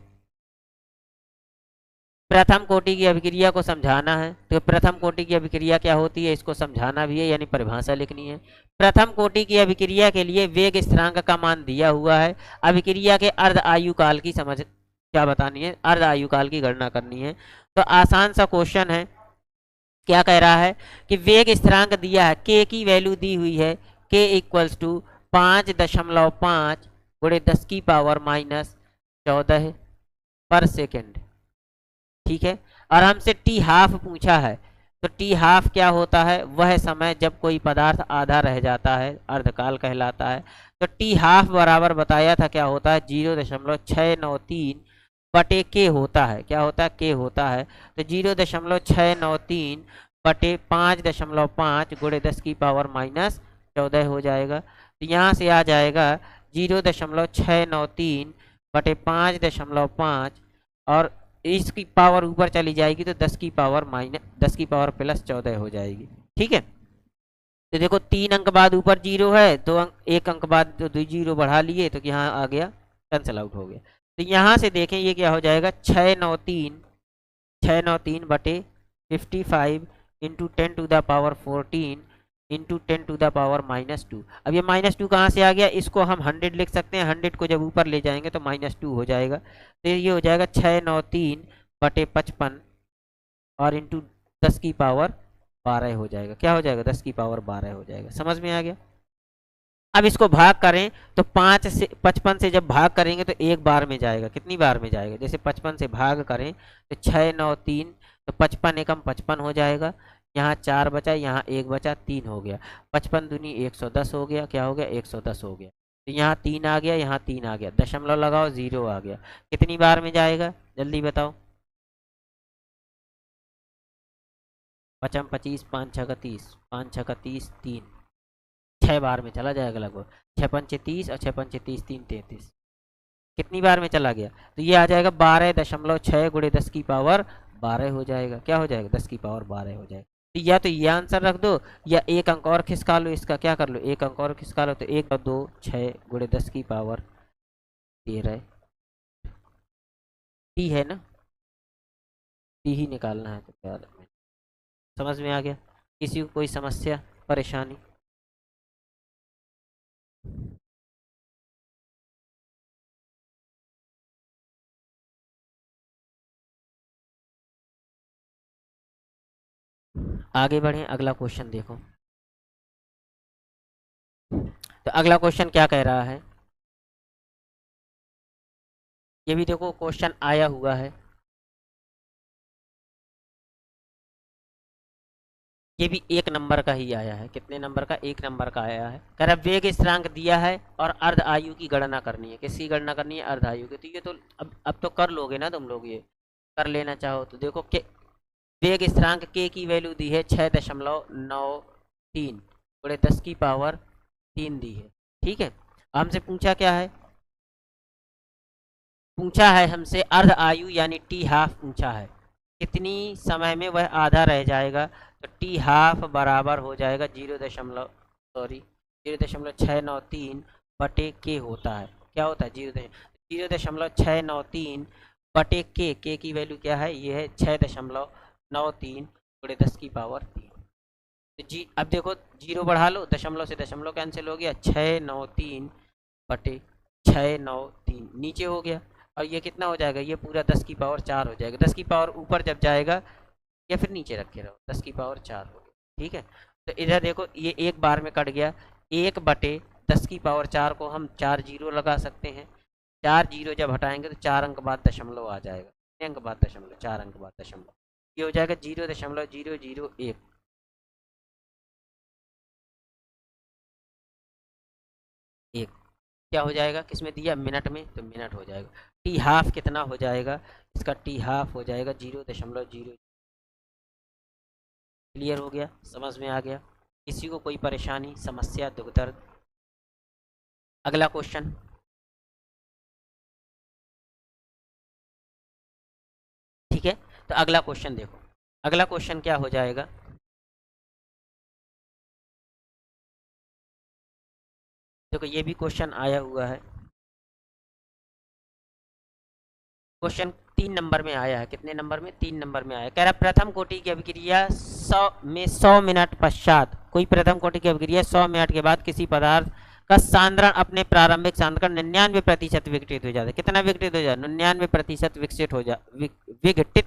प्रथम कोटि की अभिक्रिया को समझाना है। तो प्रथम कोटि की अभिक्रिया क्या होती है इसको समझाना भी है, यानी परिभाषा लिखनी है। प्रथम कोटि की अभिक्रिया के लिए वेग स्थिरांक का मान दिया हुआ है। अभिक्रिया के अर्ध आयु काल की समझ क्या बतानी है? अर्ध आयु काल की गणना करनी है। तो आसान सा क्वेश्चन है। क्या कह रहा है कि वेग स्थिरांक दिया है, के की वैल्यू दी हुई है, के इक्वल्स टू 5.5 गुणे 10 की पावर -14 पर सेकेंड। ठीक है, और हमसे टी हाफ पूछा है। तो टी हाफ क्या होता है? वह समय जब कोई पदार्थ आधा रह जाता है, अर्धकाल कहलाता है। तो टी हाफ बराबर बताया था क्या होता है? 0.693 बटे के होता है। क्या होता है? के होता है। तो 0.693 बटे 5.5 गुणे 10 की पावर -14 हो जाएगा। तो यहाँ से आ जाएगा 0.693 बटे 5.5 और इसकी पावर ऊपर चली जाएगी तो 10 की पावर प्लस 14 हो जाएगी। ठीक है, तो देखो 3 अंक बाद ऊपर 0 है, 2 अंक 1 अंक बाद तो 2 0 बढ़ा लिए तो यहाँ आ गया, कैंसल आउट हो गया। तो यहाँ से देखें ये क्या हो जाएगा, 693 बटे 55 इंटू 10⁻14 इंटू 10⁻²। अब ये -2 कहाँ से आ गया, इसको हम 100 लिख सकते हैं, 100 को जब ऊपर ले जाएंगे तो -2 हो जाएगा। तो ये हो जाएगा 693 बटे 55 और इंटू 10⁻12 हो जाएगा। क्या हो जाएगा, 10⁻12 हो जाएगा। समझ में आ गया। अब इसको भाग करें तो 55 से जब भाग करेंगे तो एक बार में जाएगा। कितनी बार में जाएगा, जैसे 55 से भाग करें तो 693 तो 55 एकम 55 हो जाएगा, यहाँ 4 बचा, यहाँ 1 बचा, 3 हो गया, 55 दूनी 110 हो गया। क्या हो गया, 110 हो गया। तो यहाँ 3 आ गया, यहाँ 3 आ गया, दशमलव लगाओ, 0 आ गया। कितनी बार में जाएगा, जल्दी बताओ। 55 25 5 6 का 30, 5 6 का 30, 3 6 बार में चला जाएगा लगभग। 6 पंचे 30 और 6 पंचे 30, 3 33। कितनी बार में चला गया, तो ये आ जाएगा 12.6 गुणे 10⁻12 हो जाएगा। क्या हो जाएगा, 10⁻12 हो जाएगा। तो या तो ये आंसर रख दो या एक अंक और खिसका लो, इसका क्या कर लो, एक अंक और खिसका लो। तो 1 और 2 6 गुणे 10⁻13 टी है ना, टी ही निकालना है। तो क्या समझ में आ गया, किसी को कोई समस्या परेशानी। आगे बढ़े, अगला क्वेश्चन देखो। तो अगला क्वेश्चन क्या कह रहा है, ये भी देखो क्वेश्चन आया हुआ है। ये भी 1 नंबर का ही आया है। कितने नंबर का, 1 नंबर का आया है। कह रहा वेग स्थिरांक दिया है और अर्ध आयु की गणना करनी है। किसकी गणना करनी है, अर्ध आयु की। तो ये तो अब तो कर लोगे ना तुम लोग, ये कर लेना चाहो तो। देखो के वेग स्थिरांक के की वैल्यू दी है 6.93 गुणे 10⁻3 दी है। ठीक है, हमसे पूछा क्या है, पूछा है हमसे अर्ध आयु यानी टी हाफ पूछा है, कितनी समय में वह आधा रह जाएगा। तो टी हाफ बराबर हो जाएगा 0.693 बटे के होता है। क्या होता है, 0.693 बटे के की वैल्यू क्या है, ये है 6.93 गुणे 10⁻3। तो जी अब देखो 0 बढ़ा लो, दशमलव से दशमलव कैंसिल हो गया, 693 बटे 693 नीचे हो गया। और ये कितना हो जाएगा, ये पूरा 10⁻4 हो जाएगा। 10 की पावर ऊपर जब जाएगा या फिर नीचे रखे रहो, 10⁻4 हो गया। ठीक है, तो इधर देखो ये एक बार में कट गया। 1/10⁻4 को हम 4 0 लगा सकते हैं। 4 0 जब हटाएंगे तो 4 अंक बाद दशमलव आ जाएगा। कितने अंक बाद दशमलव, 4 अंक बाद दशमलव। ये हो जाएगा 0.001। एक क्या हो जाएगा, किसमें दिया, मिनट में, तो मिनट हो जाएगा। टी हाफ कितना हो जाएगा, इसका टी हाफ हो जाएगा 0.0। क्लियर हो गया, समझ में आ गया, किसी को कोई परेशानी समस्या दुख दर्द। अगला क्वेश्चन, ठीक है। तो अगला क्वेश्चन देखो, अगला क्वेश्चन क्या हो जाएगा, देखो ये भी क्वेश्चन आया हुआ है। क्वेश्चन 3 नंबर में आया है। कितने नंबर में, 3 नंबर में आया। कह रहा प्रथम कोटि की अभिक्रिया 100 मिनट पश्चात, कोई प्रथम कोटि की अभिक्रिया 100 मिनट के बाद किसी पदार्थ का सांद्रण अपने प्रारंभिक सांद्रण 99% विघटित हो जाता है। कितना विघटित हो जाता है, 99% विघटित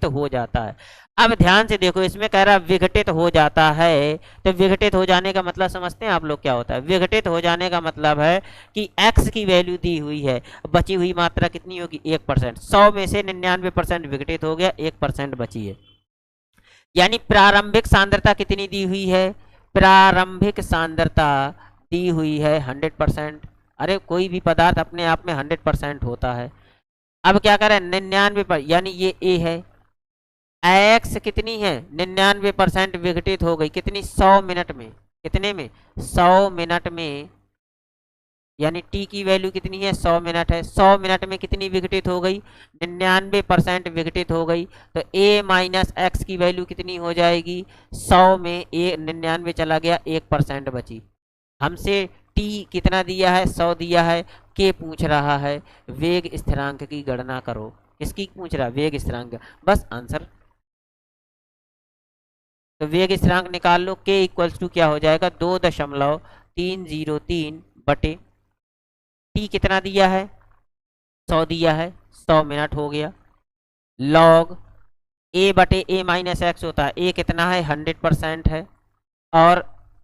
हो जाता है। अब ध्यान से देखो, इसमें कह रहा विघटित हो जाता है, तो विघटित हो जाने का मतलब समझते हैं आप लोग क्या होता है। विघटित हो जाने का मतलब है कि x की वैल्यू दी हुई है, बची हुई मात्रा कितनी होगी, 1%। 100 में से 99% विघटित हो गया, 1% बची है। यानी प्रारंभिक सांद्रता कितनी दी हुई है, प्रारंभिक सांद्रता दी हुई है 100%। अरे कोई भी पदार्थ अपने आप में 100% होता है। अब क्या करें, 99 यानी ये ए है, एक्स कितनी है, 99% विघटित हो गई। कितनी, 100 मिनट में। कितने में, 100 मिनट में यानी टी की वैल्यू कितनी है, 100 मिनट है। 100 मिनट में कितनी विघटित हो गई, 99% विघटित हो गई। तो a माइनस एक्स की वैल्यू कितनी हो जाएगी, 100 में ए 99 चला गया, 1% बची। हमसे टी कितना दिया है, 100 दिया है। के पूछ रहा है वेग स्थिरांक की गणना करो। किसकी पूछ रहा है, वेग स्थिरांक। बस आंसर। तो वेग स्थिरांक निकाल लो, के इक्वल्स टू क्या हो जाएगा, 2.303 बटे टी कितना दिया है, 100 दिया है, 100 मिनट हो गया। लॉग ए बटे ए माइनस एक्स होता है, ए कितना है, 100% है, और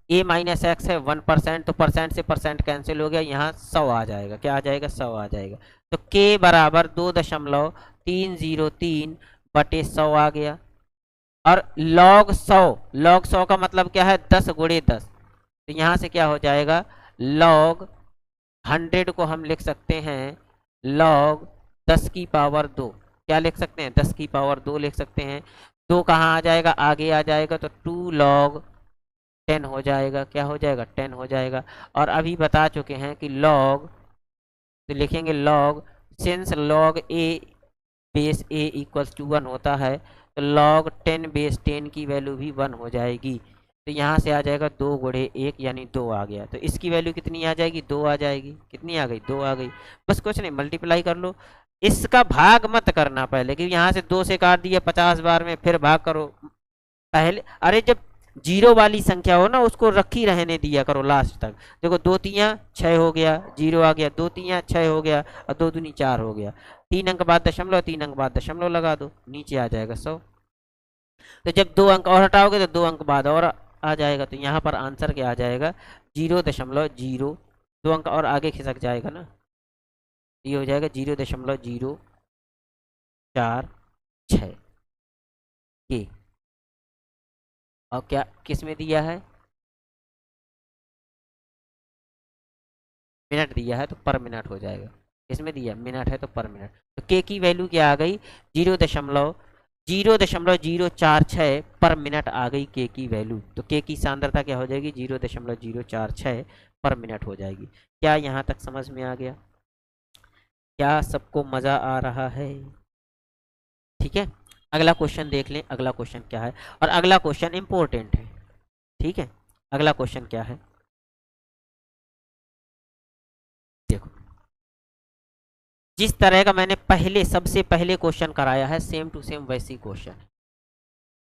ए माइनस एक्स है 1%, तो परसेंट से परसेंट कैंसिल हो गया, यहाँ 100 आ जाएगा। क्या आ जाएगा, 100 आ जाएगा। तो के बराबर 2.303 बटे 100 आ गया। और log 100, log 100 का मतलब क्या है, 10 गुणे 10। तो यहाँ से क्या हो जाएगा, log 100 को हम लिख सकते हैं log 10 की पावर 2। क्या लिख सकते हैं, 10 की पावर 2 लिख सकते हैं। 2 कहाँ आ जाएगा, आगे आ जाएगा, तो 2 log 10 हो जाएगा। क्या हो जाएगा, 10 हो जाएगा। और अभी बता चुके हैं कि log, तो लिखेंगे log, since log a base a equals to 1 होता है, तो log 10 बेस 10 की वैल्यू भी 1 हो जाएगी। तो यहाँ से आ जाएगा 2 गुणे 1 यानी 2 आ गया। तो इसकी वैल्यू कितनी आ जाएगी, 2 आ जाएगी। कितनी आ गई, 2 आ गई। बस कुछ नहीं, मल्टीप्लाई कर लो। इसका भाग मत करना पहले, क्योंकि यहाँ से 2 से काट दिया 50 बार में, फिर भाग करो पहले। अरे जब जीरो वाली संख्या हो ना, उसको रखी रहने दिया करो लास्ट तक। देखो 2 तियाँ 6 हो गया, जीरो आ गया, 2 तियाँ 6 हो गया, और 2 दूनी 4 हो गया। 3 अंक बाद दशमलव, 3 अंक बाद दशमलव लगा दो, नीचे आ जाएगा 100। तो जब 2 अंक और हटाओगे तो 2 अंक बाद और आ जाएगा। तो यहाँ पर आंसर क्या आ जाएगा, 0.0, 2 अंक और आगे खिसक जाएगा ना, ये हो जाएगा 0.046 के। और क्या किस में दिया है, मिनट दिया है, तो पर मिनट हो जाएगा। इसमें दिया मिनट है तो पर मिनट। तो के की वैल्यू क्या आ गई, 0.046 पर मिनट आ गई के की वैल्यू। तो के की सांद्रता क्या हो जाएगी, 0.046 पर मिनट हो जाएगी। क्या यहाँ तक समझ में आ गया, क्या सबको मज़ा आ रहा है, ठीक है। अगला क्वेश्चन देख लें, अगला क्वेश्चन क्या है। और अगला क्वेश्चन इंपॉर्टेंट है, ठीक है। अगला क्वेश्चन क्या है, देखो। जिस तरह का मैंने पहले सबसे पहले क्वेश्चन कराया है, सेम टू सेम वैसी क्वेश्चन है,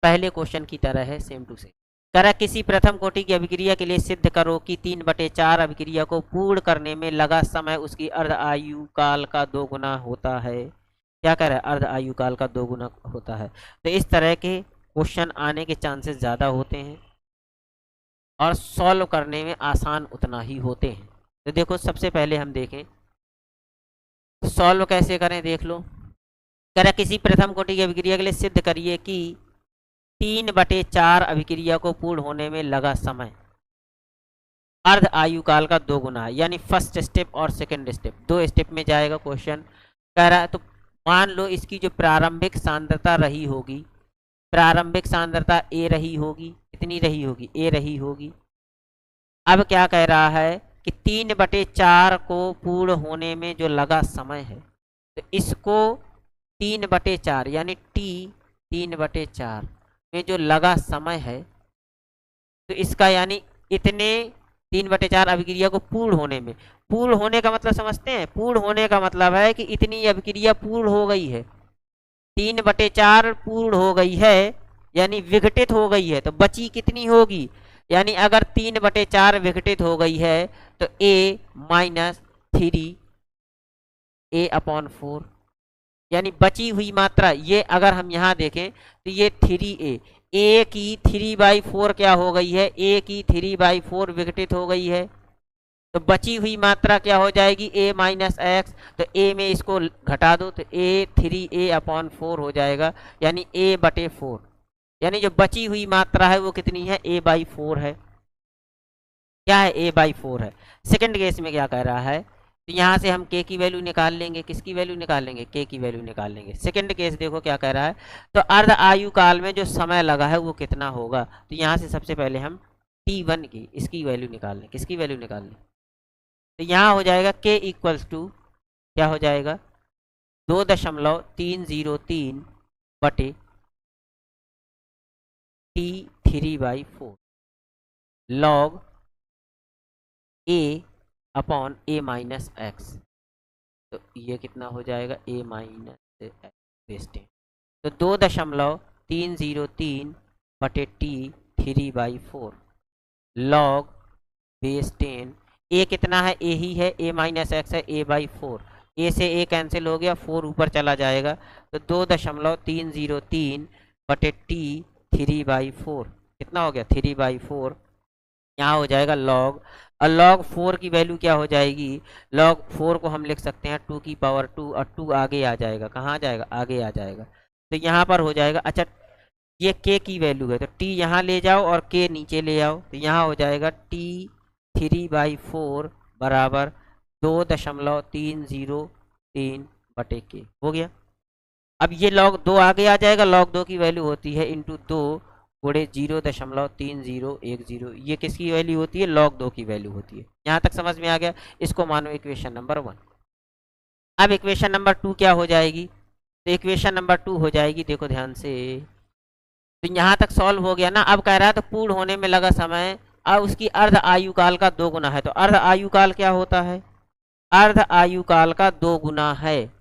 पहले क्वेश्चन की तरह है, सेम टू सेम। करा किसी प्रथम कोटि की अभिक्रिया के लिए सिद्ध करो कि 3/4 अभिक्रिया को पूर्ण करने में लगा समय उसकी अर्ध आयु काल का 2 गुना होता है। क्या कह रहा है, अर्ध आयु काल का 2 गुना होता है। तो इस तरह के क्वेश्चन आने के चांसेस ज़्यादा होते हैं, और सॉल्व करने में आसान उतना ही होते हैं। तो देखो सबसे पहले हम देखें सॉल्व कैसे करें, देख लो। कह रहा किसी प्रथम कोटि की अभिक्रिया के लिए सिद्ध करिए कि 3/4 अभिक्रिया को पूर्ण होने में लगा समय अर्ध आयु काल का 2 गुना है। यानी फर्स्ट स्टेप और सेकंड स्टेप, 2 स्टेप में जाएगा क्वेश्चन। कह रहा है तो मान लो इसकी जो प्रारंभिक सांद्रता रही होगी, प्रारंभिक सांद्रता ए रही होगी, कितनी रही होगी, ए रही होगी। अब क्या कह रहा है कि 3/4 को पूर्ण होने में जो लगा समय है, तो इसको 3/4 यानी टी 3/4 में जो लगा समय है, तो इसका यानी इतने 3/4 अभिक्रिया को पूर्ण होने में, पूर्ण होने का मतलब समझते हैं, पूर्ण होने का मतलब है कि इतनी अभिक्रिया पूर्ण हो गई है, 3/4 पूर्ण हो गई है, यानी विघटित हो गई है। तो बची कितनी होगी, यानी अगर 3/4 विघटित हो गई है तो a-3 a/4, यानी बची हुई मात्रा, ये अगर हम यहाँ देखें तो ये 3a, a की 3/4 क्या हो गई है, a की 3/4 विघटित हो गई है। तो बची हुई मात्रा क्या हो जाएगी, a माइनस एक्स। तो a में इसको घटा दो तो a/4 हो जाएगा, यानी a/4, यानी जो बची हुई मात्रा है वो कितनी है, a/4 है। क्या है, a/4 है। सेकंड केस में क्या कह रहा है, तो यहाँ से हम k की वैल्यू निकाल लेंगे, किसकी वैल्यू निकाल लेंगे, k की वैल्यू निकाल लेंगे। सेकंड केस देखो क्या कह रहा है, तो अर्ध आयु काल में जो समय लगा है वो कितना होगा। तो यहाँ से सबसे पहले हम t1 की इसकी वैल्यू निकाल लें, किसकी वैल्यू निकाल लें, तो यहाँ हो जाएगा k इक्वल्स टू क्या हो जाएगा 2.303 बटे t3/4 log a upon a minus x. तो ये कितना हो जाएगा a माइनस एक्स बेस 10। तो 2.303 बटे t3/4 log बेस 10। a कितना है a ही है, a माइनस एक्स है a/4। a से a कैंसिल हो गया, 4 ऊपर चला जाएगा। तो 2.303 बटे t3/4 कितना हो गया 3/4। यहाँ हो जाएगा log, और log 4 की वैल्यू क्या हो जाएगी, log 4 को हम लिख सकते हैं 2 की पावर 2, और 2 आगे आ जाएगा, कहाँ आ जाएगा आगे आ जाएगा। तो यहाँ पर हो जाएगा, अच्छा ये k की वैल्यू है तो t यहाँ ले जाओ और k नीचे ले आओ। तो यहाँ हो जाएगा t3/4 बराबर 2.303 बटे k हो गया। अब ये log 2 आगे आ जाएगा, log 2 की वैल्यू होती है इंटू 2 गुणे 0.3010। ये किसकी वैल्यू होती है, log 2 की वैल्यू होती है। यहाँ तक समझ में आ गया, इसको मानो इक्वेशन नंबर 1। अब इक्वेशन नंबर 2 क्या हो जाएगी, तो इक्वेशन नंबर 2 हो जाएगी, देखो ध्यान से, तो यहाँ तक सॉल्व हो गया ना। अब कह रहा है तो पूर्ण होने में लगा समय, अब उसकी अर्ध आयु काल का 2 गुना है। तो अर्ध आयु काल क्या होता है, अर्ध आयु काल का 2 गुना है।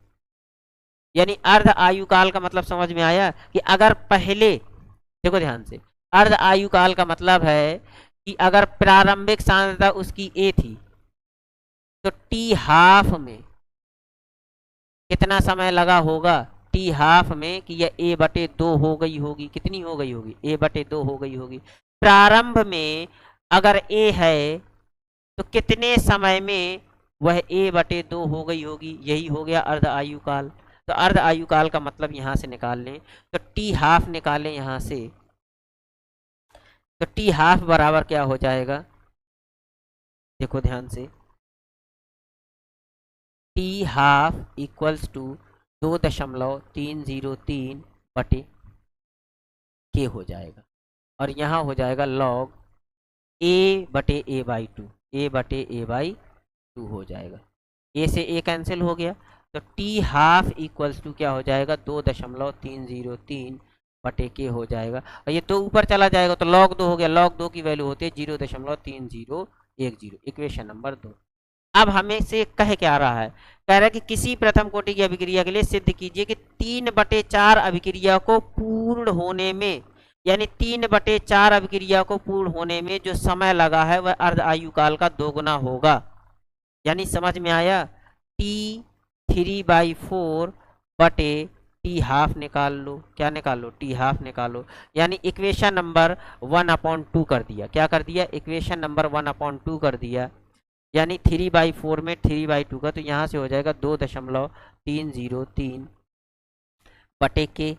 यानी अर्ध आयु काल का मतलब समझ में आया कि अगर पहले, देखो ध्यान से, अर्ध आयु काल का मतलब है कि अगर प्रारंभिक सांद्रता उसकी a थी तो t हाफ में कितना समय लगा होगा, t हाफ में कि यह a/2 हो गई होगी। कितनी हो गई होगी, a/2 हो गई होगी। प्रारंभ में अगर a है तो कितने समय में वह a/2 हो गई होगी, यही हो गया अर्ध आयु काल। तो अर्ध आयु काल का मतलब यहां से निकाल लें, तो t हाफ निकालें यहां से, तो t हाफ बराबर क्या हो जाएगा, देखो ध्यान से, t हाफ इक्वल्स टू 2.303 बटे k हो जाएगा। और यहाँ हो जाएगा log a/a/2, a/a/2 हो जाएगा। a से a कैंसिल हो गया, तो t हाफ इक्वल्स टू क्या हो जाएगा 2.303 बटे k हो जाएगा। और ये 2 ऊपर चला जाएगा तो log 2 हो गया, log 2 की वैल्यू होती है 0.3010। Equation number 2। अब हमें से कह क्या रहा है, कह रहा है कि किसी प्रथम कोटि की अभिक्रिया के लिए सिद्ध कीजिए कि 3/4 अभिक्रिया को पूर्ण होने में, यानी 3/4 अभिक्रिया को पूर्ण होने में जो समय लगा है वह अर्ध आयु काल का 2 गुना होगा। यानी समझ में आया, t3/4 बटे t हाफ निकाल लो, क्या निकाल लो, t हाफ निकालो। यानी इक्वेशन नंबर 1/2 कर दिया, क्या कर दिया, इक्वेशन नंबर 1/2 कर दिया। यानी 3/4 में 3/2 का, तो यहाँ से हो जाएगा 2.303 बटे के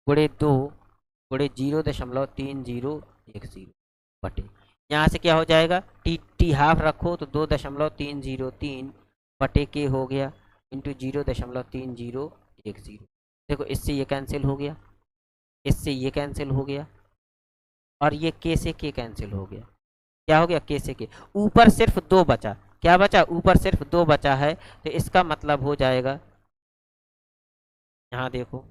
गुणे 2 गुणे 0.3010 बटे, यहाँ से क्या हो जाएगा, टी हाफ रखो तो 2.303 बटे के हो गया इंटू 0.3010। देखो इससे ये कैंसिल हो गया, इससे ये कैंसिल हो गया, और ये के से के कैंसिल हो गया। क्या हो गया, के से के, ऊपर सिर्फ 2 बचा। क्या बचा, ऊपर सिर्फ 2 बचा है। तो इसका मतलब हो जाएगा, यहाँ देखो,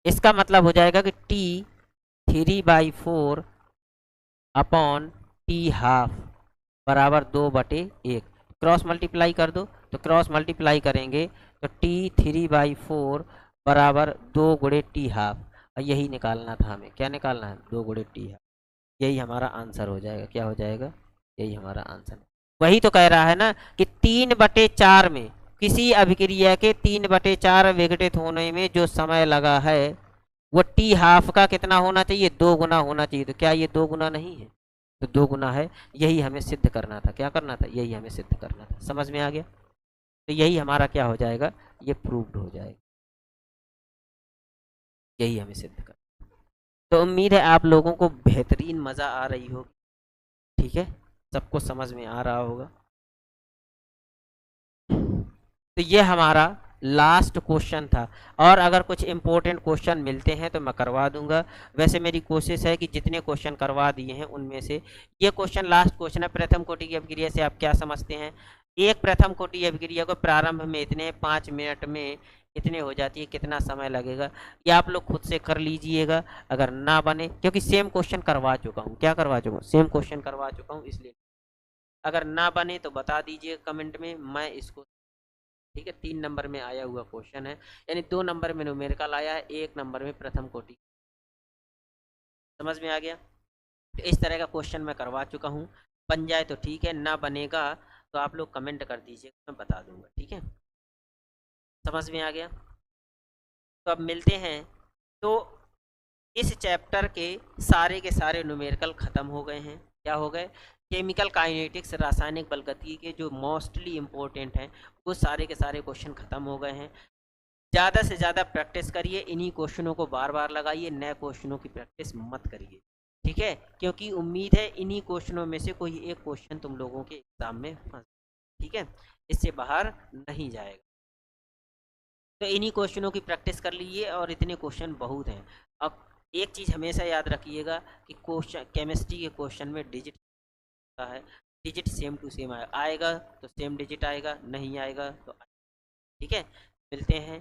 इसका मतलब हो जाएगा कि t3/4 अपॉन t हाफ बराबर 2/1। क्रॉस मल्टीप्लाई कर दो, तो क्रॉस मल्टीप्लाई करेंगे तो t3/4 बराबर 2 गुणे t हाफ। और यही निकालना था हमें, क्या निकालना है, 2 गुणे t हाफ। यही हमारा आंसर हो जाएगा, क्या हो जाएगा, यही हमारा आंसर। वही तो कह रहा है ना कि 3/4 में, किसी अभिक्रिया के 3/4 विघटित होने में जो समय लगा है वो टी हाफ का कितना होना चाहिए, 2 गुना होना चाहिए। तो क्या ये 2 गुना नहीं है, तो 2 गुना है। यही हमें सिद्ध करना था, क्या करना था, यही हमें सिद्ध करना था। समझ में आ गया, तो यही हमारा क्या हो जाएगा, ये प्रूव्ड हो जाएगा, यही हमें सिद्ध करना। तो उम्मीद है आप लोगों को बेहतरीन मज़ा आ रही होगी, ठीक है, सबको समझ में आ रहा होगा। तो ये हमारा लास्ट क्वेश्चन था, और अगर कुछ इंपॉर्टेंट क्वेश्चन मिलते हैं तो मैं करवा दूंगा। वैसे मेरी कोशिश है कि जितने क्वेश्चन करवा दिए हैं उनमें से ये क्वेश्चन लास्ट क्वेश्चन है। प्रथम कोटि की अभिक्रिया से आप क्या समझते हैं? एक प्रथम कोटि अभिक्रिया को प्रारंभ में इतने 5 मिनट में कितने हो जाती है, कितना समय लगेगा, ये आप लोग खुद से कर लीजिएगा। अगर ना बने, क्योंकि सेम क्वेश्चन करवा चुका हूँ, क्या करवा चुका हूँ, सेम क्वेश्चन करवा चुका हूँ, इसलिए अगर ना बने तो बता दीजिए कमेंट में, मैं इसको, ठीक है। 3 नंबर में आया हुआ क्वेश्चन है, यानी 2 नंबर में न्यूमेरिकल आया है, 1 नंबर में प्रथम कोटि। समझ में आ गया? तो इस तरह का क्वेश्चन मैं करवा चुका हूँ। बन जाए तो ठीक है, ना बनेगा तो आप लोग कमेंट कर दीजिए, मैं बता दूंगा, ठीक है। समझ में आ गया? तो अब मिलते हैं। तो इस चैप्टर के सारे न्यूमेरिकल खत्म हो गए हैं। क्या हो गए? केमिकल काइनेटिक्स, रासायनिक बलगति के जो मोस्टली इंपॉर्टेंट हैं, वो सारे के सारे क्वेश्चन खत्म हो गए हैं। ज़्यादा से ज़्यादा प्रैक्टिस करिए, इन्हीं क्वेश्चनों को बार बार लगाइए, नए क्वेश्चनों की प्रैक्टिस मत करिए, ठीक है। क्योंकि उम्मीद है इन्हीं क्वेश्चनों में से कोई एक क्वेश्चन तुम लोगों के एग्जाम में फंस, ठीक है, इससे बाहर नहीं जाएगा। तो इन्हीं क्वेश्चनों की प्रैक्टिस कर लीजिए, और इतने क्वेश्चन बहुत हैं। अब एक चीज़ हमेशा याद रखिएगा कि क्वेश्चन, केमिस्ट्री के क्वेश्चन में डिजिट होता है, डिजिट सेम टू सेम आएगा तो सेम डिजिट आएगा, नहीं आएगा तो, ठीक है। मिलते हैं